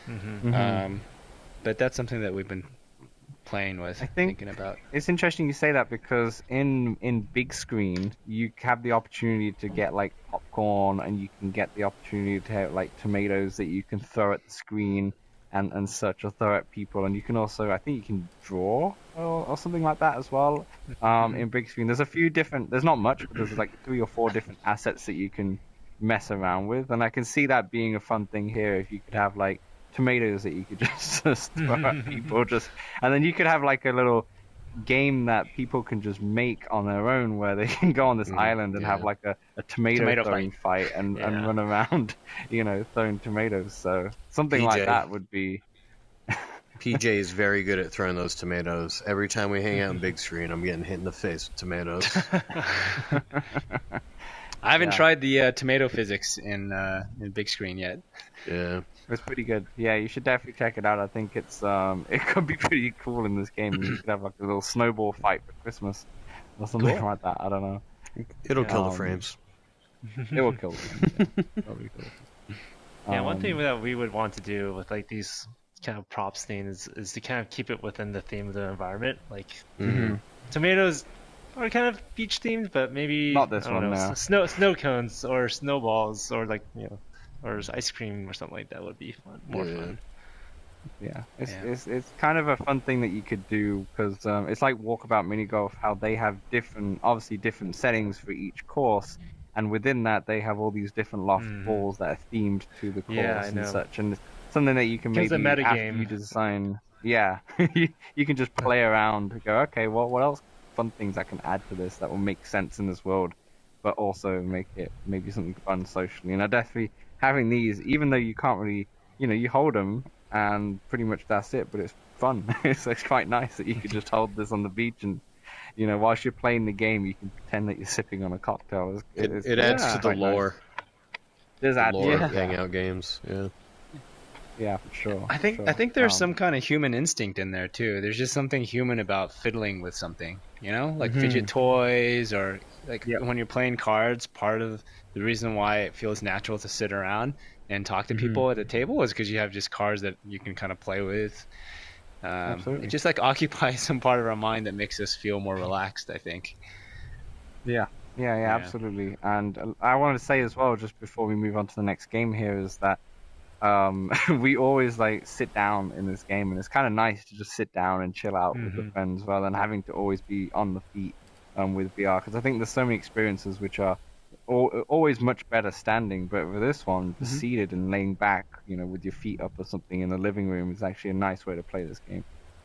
Mm-hmm. But that's something that we've been playing with, thinking about. It's interesting you say that because in big screen you have the opportunity to get like popcorn, and you can get the opportunity to have like tomatoes that you can throw at the screen and such, or throw at people, and you can also, I think you can draw or something like that as well. In big screen there's a few different, there's not much, but there's like 3 or 4 different assets that you can mess around with, and I can see that being a fun thing here if you could have like tomatoes that you could just throw at people, and then you could have like a little game that people can just make on their own, where they can go on this island and have like a tomato throwing fight and run around, throwing tomatoes. So something like that would be. PJ is very good at throwing those tomatoes. Every time we hang out in big screen, I'm getting hit in the face with tomatoes. I haven't tried the tomato physics in big screen yet. Yeah. It's pretty good. Yeah, you should definitely check it out. I think it could be pretty cool in this game. You could have like a little snowball fight for Christmas or something like that. I don't know. It'll kill the frames. It will kill the frames. Yeah, one thing that we would want to do with like these kind of props things is to kind of keep it within the theme of the environment. Like tomatoes are kind of beach themed, but maybe not this one now. Snow cones or snowballs or like or ice cream or something like that would be fun, more fun. Yeah, it's kind of a fun thing that you could do, because it's like Walkabout Mini Golf, how they have obviously different settings for each course, and within that they have all these different loft balls that are themed to the course and such, and it's something that you can maybe after you design. Yeah, you can just play around and go, okay, well, what else fun things I can add to this that will make sense in this world, but also make it maybe something fun socially. And I definitely, having these, even though you can't really, you hold them and pretty much that's it, but it's fun. It's quite nice that you could just hold this on the beach and, whilst you're playing the game, you can pretend that you're sipping on a cocktail. It adds to the lore. There's the lore of Hangout Games. Yeah. Yeah, for sure. I think there's some kind of human instinct in there too. There's just something human about fiddling with something, like fidget toys, or like when you're playing cards. Part of the reason why it feels natural to sit around and talk to people at a table is because you have just cards that you can kind of play with. It just like occupies some part of our mind that makes us feel more relaxed, I think. Yeah, absolutely. And I wanted to say as well, just before we move on to the next game here, is that we always like sit down in this game, and it's kind of nice to just sit down and chill out with the friends rather than having to always be on the feet with VR, because I think there's so many experiences which are always much better standing, but with this one, just seated and laying back, with your feet up or something in the living room is actually a nice way to play this game.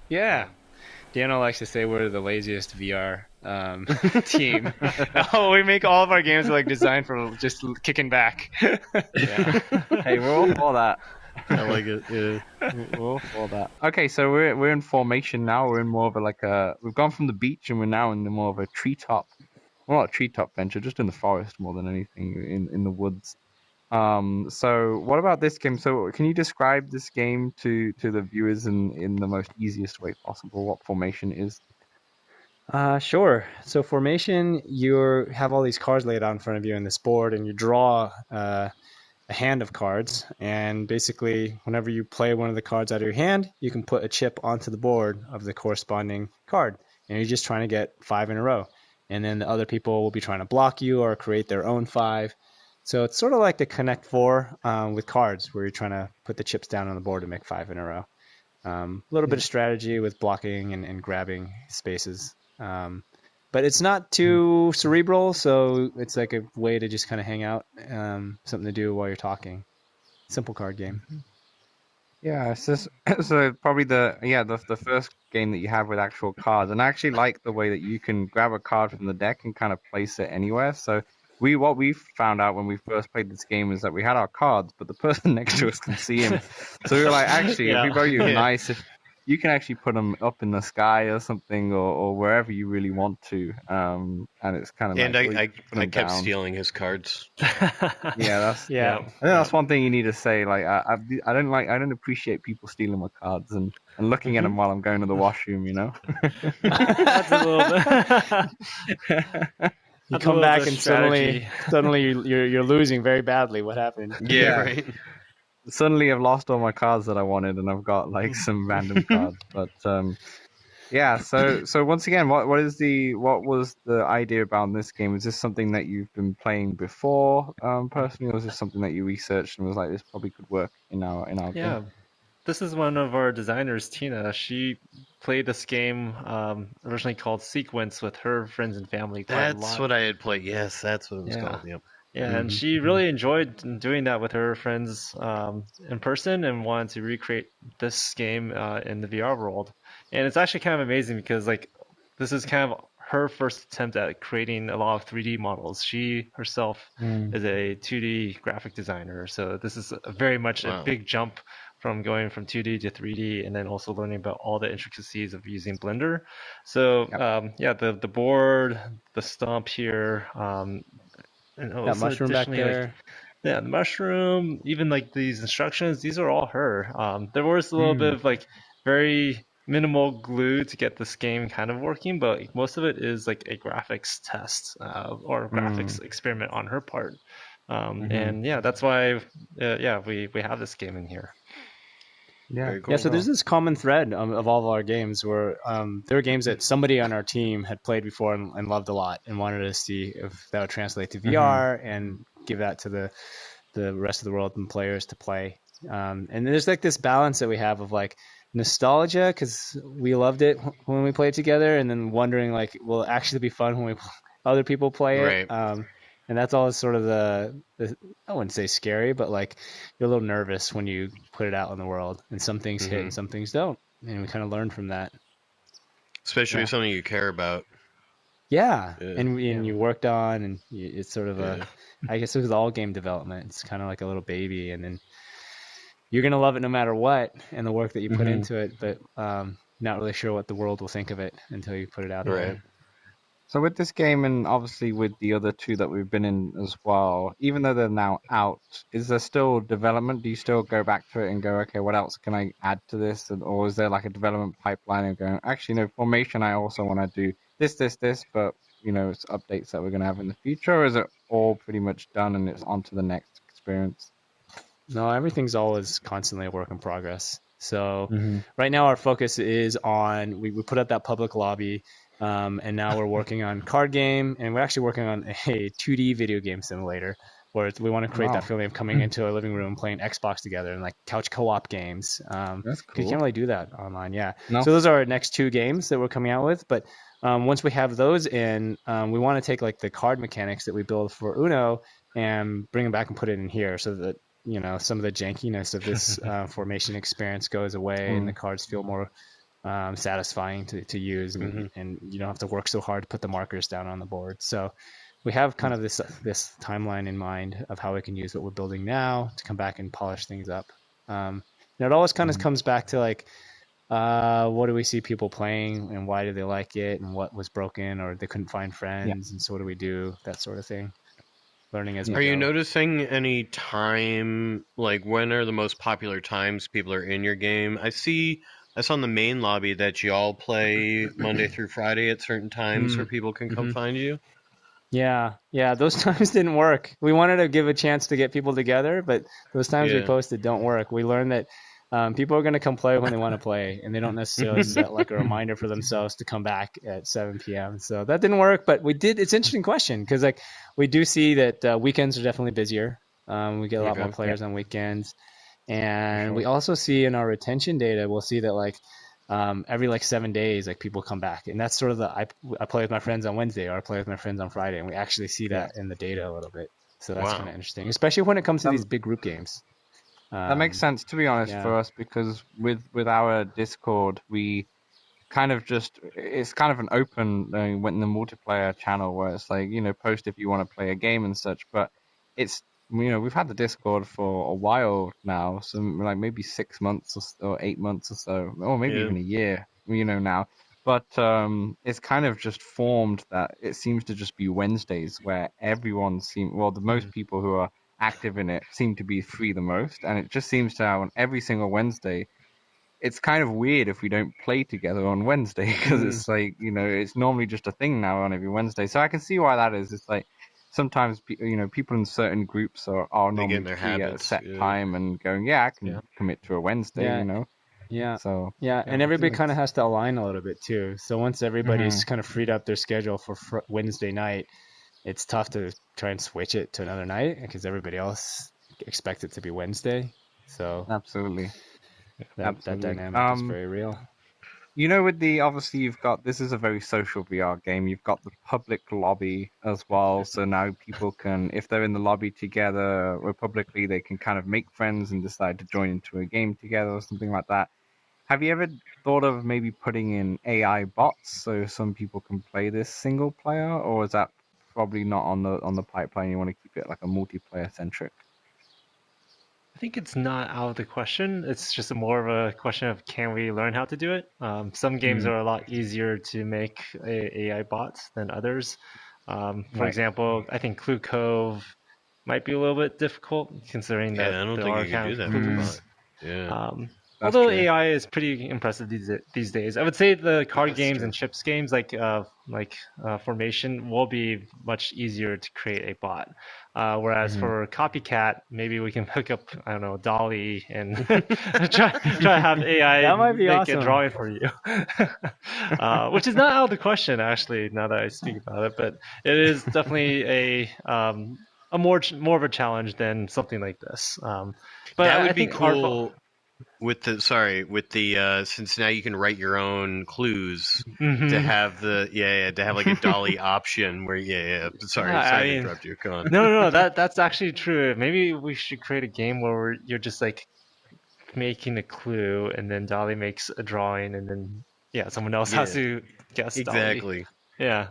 Yeah. Daniel likes to say we're the laziest VR team. We make all of our games like designed for just kicking back. Hey, we're all for that. I like it. Yeah, we're all for that. Okay, so we're in formation now. We're in more of we've gone from the beach and we're now in more of a treetop. Well, not a treetop venture, just in the forest more than anything, in the woods. So what about this game? So can you describe this game to the viewers in the most easiest way possible, what formation is? Sure. So formation, you have all these cards laid out in front of you in this board, and you draw a hand of cards. And basically, whenever you play one of the cards out of your hand, you can put a chip onto the board of the corresponding card. And you're just trying to get 5 in a row. And then the other people will be trying to block you or create their own 5. So it's sort of like the Connect 4 with cards, where you're trying to put the chips down on the board to make 5 in a row. A little bit of strategy with blocking and grabbing spaces. But it's not too cerebral, so it's like a way to just kind of hang out, something to do while you're talking. Simple card game. Yeah, so probably the first game that you have with actual cards, and I actually like the way that you can grab a card from the deck and kind of place it anywhere. So what we found out when we first played this game is that we had our cards, but the person next to us can see him. So we were like, actually, it'd be very nice if you can actually put them up in the sky or something, or wherever you really want to. And it's kind of And nice. I kept stealing his cards. Yeah, I think that's one thing you need to say. Like, I don't appreciate people stealing my cards and looking at them while I'm going to the washroom. You know. That's a little bit. You come back and suddenly you're losing very badly. What happened? Yeah, right. Suddenly I've lost all my cards that I wanted, and I've got like some random cards. But yeah. So once again, what was the idea about this game? Is this something that you've been playing before, personally, or is this something that you researched and was like, this probably could work in our game? This is one of our designers, Tina. She played this game originally called Sequence with her friends and family. That's what I had played. Yes, that's what it was called. Yep. Yeah, and she really enjoyed doing that with her friends in person and wanted to recreate this game in the VR world. And it's actually kind of amazing because like this is kind of her first attempt at creating a lot of 3D models. She herself is a 2D graphic designer, so this is very much a big jump from going from 2D to 3D, and then also learning about all the intricacies of using Blender. So the board, the stump here, and that mushroom back there. The mushroom, even like these instructions, these are all her. There was a little bit of like very minimal glue to get this game kind of working, but like, most of it is like a graphics test or graphics experiment on her part. And that's why we have this game in here. Cool. So there's this common thread of all of our games where there are games that somebody on our team had played before and loved a lot and wanted to see if that would translate to VR and give that to the rest of the world and players to play. And there's like this balance that we have of like nostalgia because we loved it when we played together, and then wondering like, will it actually be fun when other people play it? And that's all sort of the I wouldn't say scary, but like you're a little nervous when you put it out in the world, and some things hit and some things don't, and we kind of learn from that. Especially if something you care about. And you worked on, and it's sort of I guess it was all game development. It's kind of like a little baby, and then you're gonna love it no matter what, and the work that you put into it, but not really sure what the world will think of it until you put it out there. So with this game, and obviously with the other two that we've been in as well, even though they're now out, is there still development? Do you still go back to it and go, okay, what else can I add to this? Or is there like a development pipeline of going, actually, no, Formation, I also want to do this, but, it's updates that we're going to have in the future? Or is it all pretty much done and it's on to the next experience? No, everything's always constantly a work in progress. So right now our focus is on, we put out that public lobby, and now we're working on card game, and we're actually working on a 2D video game simulator where we want to create that feeling of coming into a living room, playing Xbox together, and like couch co-op games. That's cool. You can't really do that online. No. So those are our next two games that we're coming out with. But once we have those in, we want to take like the card mechanics that we build for Uno and bring them back and put it in here so that some of the jankiness of this formation experience goes away and the cards feel more satisfying to use, and you don't have to work so hard to put the markers down on the board. So we have kind of this timeline in mind of how we can use what we're building now to come back and polish things up. And it always kind of comes back to like, what do we see people playing and why do they like it, and what was broken or they couldn't find friends, and so what do we do, that sort of thing. Learning as we go. Are you noticing any time, like when are the most popular times people are in your game? I saw in the main lobby that you all play Monday through Friday at certain times where people can come find you. Yeah, those times didn't work. We wanted to give a chance to get people together, but those times we posted don't work. We learned that people are going to come play when they want to play, and they don't necessarily set like a reminder for themselves to come back at 7 p.m. So that didn't work, but we did. It's an interesting question because like we do see that weekends are definitely busier. We get a lot more players on weekends. And we also see in our retention data, we'll see that like every like 7 days, like people come back, and that's sort of I play with my friends on Wednesday, or I play with my friends on Friday, and we actually see that in the data a little bit. So that's kind of interesting, especially when it comes to these big group games. That makes sense, to be honest, for us, because with our Discord, we kind of just it's kind of an open when the multiplayer channel where it's like, you know, post if you want to play a game and such. But it's, you know, we've had the Discord for a while now, so like maybe 6 months or 8 months or so, or maybe even a year, you know, now. But it's kind of just formed that it seems to just be Wednesdays where the most people who are active in it seem to be free the most, and it just seems to have on every single Wednesday. It's kind of weird if we don't play together on Wednesday because it's like, you know, it's normally just a thing now on every Wednesday. So I can see why that is. It's like sometimes, you know, people in certain groups are normally free at a set time and going, yeah, I can commit to a Wednesday, you know. Yeah. So and everybody kind of has to align a little bit too. So once everybody's kind of freed up their schedule for Wednesday night, it's tough to try and switch it to another night because everybody else expects it to be Wednesday. So absolutely. that dynamic is very real. You know, obviously you've got, this is a very social VR game. You've got the public lobby as well. So now people can, if they're in the lobby together or publicly, they can kind of make friends and decide to join into a game together or something like that. Have you ever thought of maybe putting in AI bots so some people can play this single player, or is that probably not on the pipeline? You want to keep it like a multiplayer centric? I think it's not out of the question. It's just more of a question of can we learn how to do it. Some games are a lot easier to make AI bots than others. For example, I think Clue Cove might be a little bit difficult considering that I don't there think are you can kind do of that clues. Although true. AI is pretty impressive these days. I would say the card games and chips games like Formation will be much easier to create a bot. Whereas for Copycat, maybe we can hook up, I don't know, Dolly and try to have AI that might be make awesome. a drawing for you. Which is not out of the question, actually, now that I speak about it. But it is definitely a more of a challenge than something like this. But that would I be think cool. With the since now you can write your own clues to have to have like a Dolly option where sorry to interrupt you. Come on. No, that's actually true. Maybe we should create a game where you're just like making a clue and then Dolly makes a drawing and then someone else has to guess exactly. Dolly.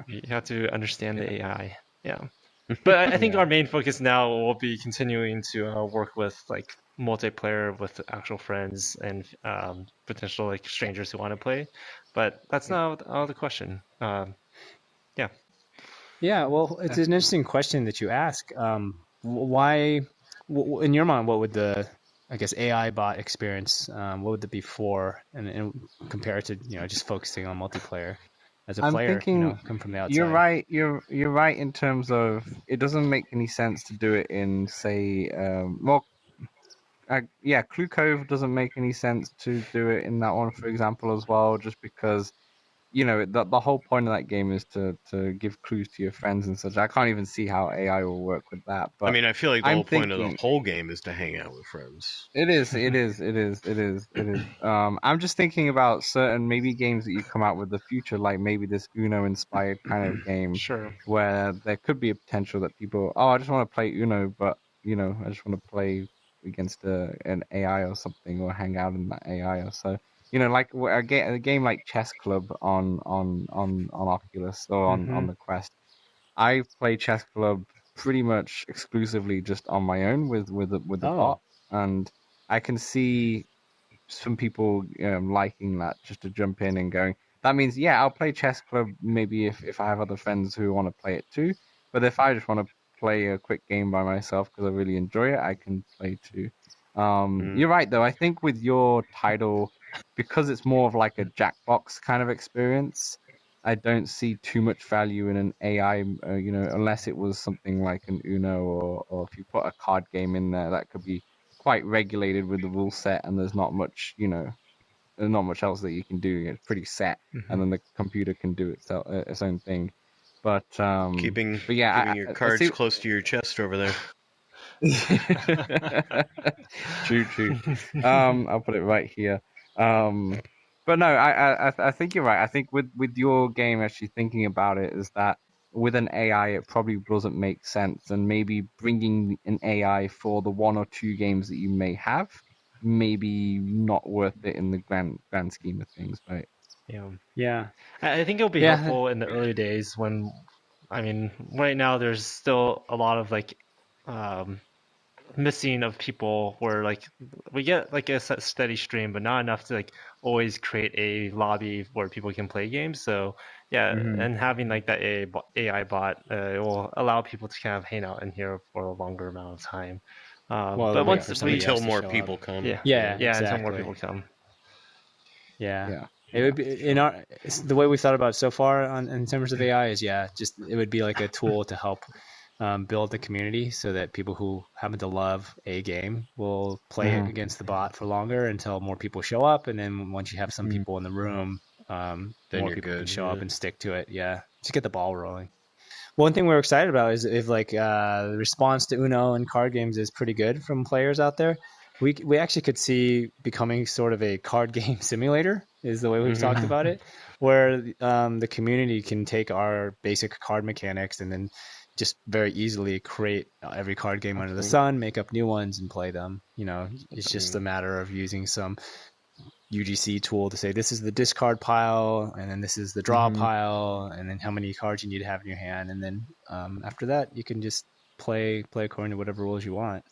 You have to understand the AI. But I think our main focus now will be continuing to work with like multiplayer with actual friends and potential like strangers who want to play. But that's not out of the question. Well, it's an interesting question that you ask. Why, in your mind, what would the, I guess, AI bot experience, what would it be for, and compare it to, you know, just focusing on multiplayer as a player, thinking, you know, come from the outside? You're right. You're right in terms of it doesn't make any sense to do it in, say, Clue Cove doesn't make any sense to do it in that one, for example, as well, just because, you know, the whole point of that game is to give clues to your friends and such. I can't even see how AI will work with that. But I mean, I feel like the whole point of the whole game is to hang out with friends. It is. I'm just thinking about certain maybe games that you come out with the future, like maybe this Uno-inspired kind of game, where there could be a potential that people, I just want to play Uno, but you know, I just want to play against an AI or something, or hang out in that AI or so. You know, like a game like Chess Club on Oculus or on the Quest. I play Chess Club pretty much exclusively just on my own with the bot, and I can see some people liking that, just to jump in and going. That means I'll play Chess Club maybe if I have other friends who want to play it too. But if I just want to play a quick game by myself because I really enjoy it, I can play too. You're right though. I think with your title, because it's more of like a Jackbox kind of experience, I don't see too much value in an AI, you know, unless it was something like an Uno or if you put a card game in there, that could be quite regulated with the rule set, and there's not much, you know, there's not much else that you can do. It's pretty set, and then the computer can do its own thing. But keeping your cards close to your chest over there. True. I'll put it right here. But no, I think you're right. I think with your game, actually thinking about it, is that with an AI, it probably doesn't make sense, and maybe bringing an AI for the one or two games that you may have maybe not worth it in the grand scheme of things, right? Yeah. I think it'll be helpful in the early days when, I mean, right now there's still a lot of like missing of people where like we get like a steady stream, but not enough to like always create a lobby where people can play games. So yeah, and having like that AI bot, it will allow people to kind of hang out in here for a longer amount of time. But once until more people come. Yeah, exactly. until more people come. Yeah. It would be the way we thought about it so far in terms of AI is just it would be like a tool to help build the community so that people who happen to love a game will play it against the bot for longer until more people show up, and then once you have some people in the room, more people can show up and stick to it. Yeah, just get the ball rolling. One thing we're excited about is if like the response to Uno and card games is pretty good from players out there. We actually could see becoming sort of a card game simulator is the way we've talked about it, where the community can take our basic card mechanics and then just very easily create every card game under the sun, make up new ones and play them. You know, it's just a matter of using some UGC tool to say this is the discard pile, and then this is the draw pile, and then how many cards you need to have in your hand, and then after that you can just play according to whatever rules you want.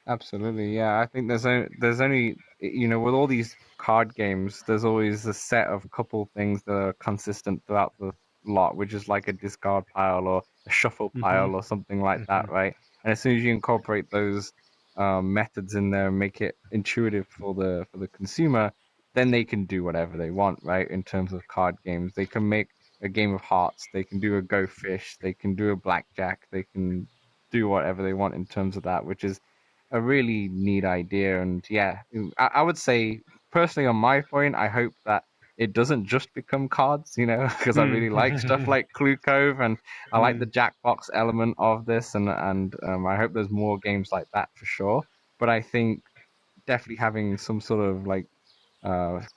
Absolutely, yeah. I think there's only you know, with all these card games, there's always a set of couple things that are consistent throughout the lot, which is like a discard pile or a shuffle pile or something like that, right? And as soon as you incorporate those methods in there and make it intuitive for the consumer, then they can do whatever they want, right? In terms of card games, they can make a game of hearts, they can do a go fish, they can do a blackjack, they can do whatever they want in terms of that, which is a really neat idea. And yeah, I would say personally on my point, I hope that it doesn't just become cards, you know, because I really like stuff like Clue Cove, and I like the Jackbox element of this, and I hope there's more games like that for sure. But I think definitely having some sort of like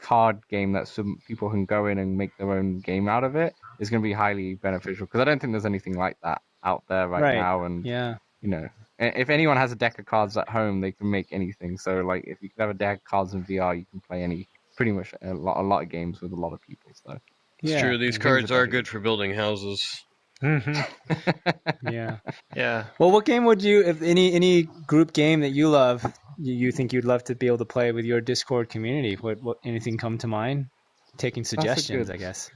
card game that some people can go in and make their own game out of it is going to be highly beneficial, because I don't think there's anything like that out there right now. And you know, if anyone has a deck of cards at home, they can make anything. So like if you could have a deck of cards in VR, you can play pretty much a lot of games with a lot of people. So it's true, these cards are good for building houses. Yeah. Yeah. Well, what game would you, if any group game that you love, you think you'd love to be able to play with your Discord community? What anything come to mind? Taking suggestions, I guess.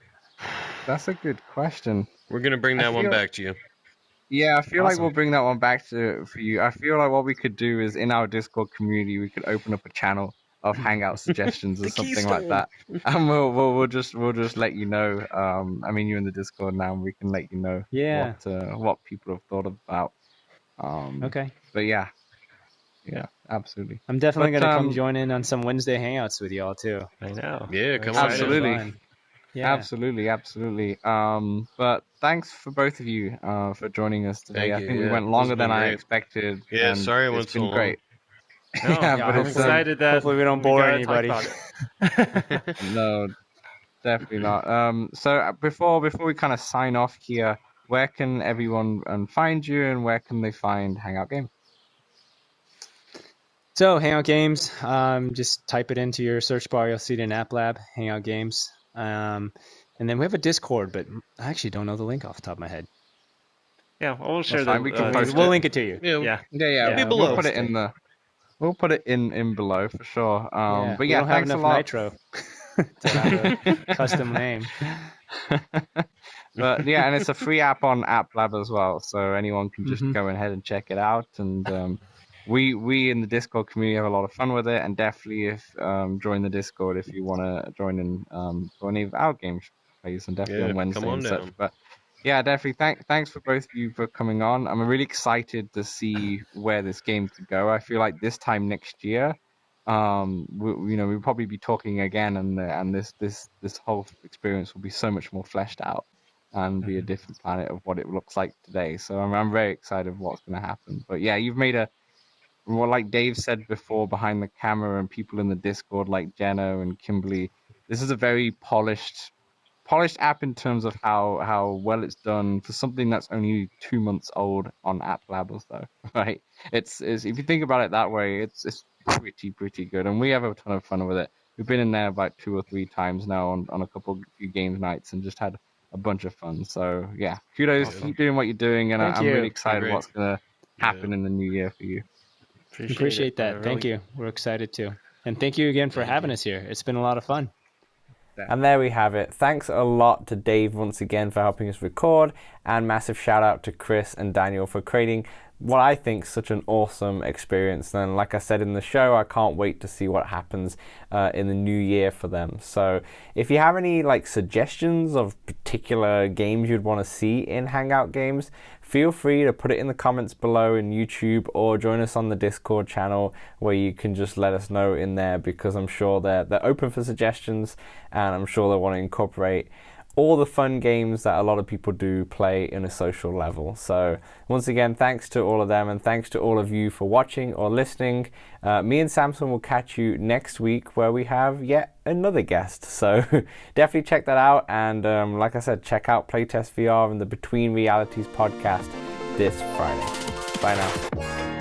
That's a good question. We're gonna bring that one back to you. Yeah, I feel like we'll bring that one back for you. I feel like what we could do is in our Discord community, we could open up a channel of Hangout suggestions or something like that, and we'll just let you know. I mean, you're in the Discord now, and we can let you know what people have thought about. Okay. But yeah, absolutely. I'm definitely gonna come join in on some Wednesday hangouts with y'all too. I know. Yeah, come on. Absolutely. Yeah. Absolutely. But thanks for both of you for joining us today. Thank I think you. we went longer than I expected. Yeah, and sorry it went it's been so long. great. No, but I'm excited that hopefully we don't bore anybody. No, definitely not. So before we kind of sign off here, where can everyone find you, and where can they find Hangout Games? So Hangout Games, just type it into your search bar. You'll see it in App Lab, Hangout Games. And then we have a Discord, but I actually don't know the link off the top of my head. Yeah, we'll share that. We'll link it to you. Yeah. We'll put it in the. We'll put it in below for sure. But yeah, we don't have enough nitro to have a custom name. But yeah, and it's a free app on App Lab as well, so anyone can just go ahead and check it out. And we in the Discord community have a lot of fun with it, and definitely join the Discord if you want to join in for any of our games plays, and definitely on Wednesday and such. But yeah, definitely thanks for both of you for coming on. I'm really excited to see where this game could go. I feel like this time next year, we'll probably be talking again, and this whole experience will be so much more fleshed out and be a different planet of what it looks like today. So I'm very excited of what's going to happen. But yeah, you've made like Dave said before, behind the camera and people in the Discord like Jenna and Kimberly, this is a very polished polished app in terms of how well it's done for something that's only 2 months old on App Labs, though, right? It's if you think about it that way, it's pretty good, and we have a ton of fun with it. We've been in there about 2 or 3 times now on a few games nights and just had a bunch of fun. So yeah, kudos, keep doing what you're doing, and I'm really excited what's gonna happen in the new year for you. Appreciate that. Really... Thank you. We're excited too. And thank you again for having us here. It's been a lot of fun. And there we have it. Thanks a lot to Dave once again for helping us record, and massive shout out to Chris and Daniel for creating what I think is such an awesome experience. And like I said in the show, I can't wait to see what happens in the new year for them. So if you have any like suggestions of particular games you'd want to see in Hangout Games, feel free to put it in the comments below in YouTube, or join us on the Discord channel where you can just let us know in there, because I'm sure they're open for suggestions, and I'm sure they want to incorporate all the fun games that a lot of people do play in a social level. So once again, thanks to all of them, and thanks to all of you for watching or listening. Me and Samson will catch you next week where we have yet another guest. So definitely check that out. And like I said, check out Playtest VR and the Between Realities podcast this Friday. Bye now.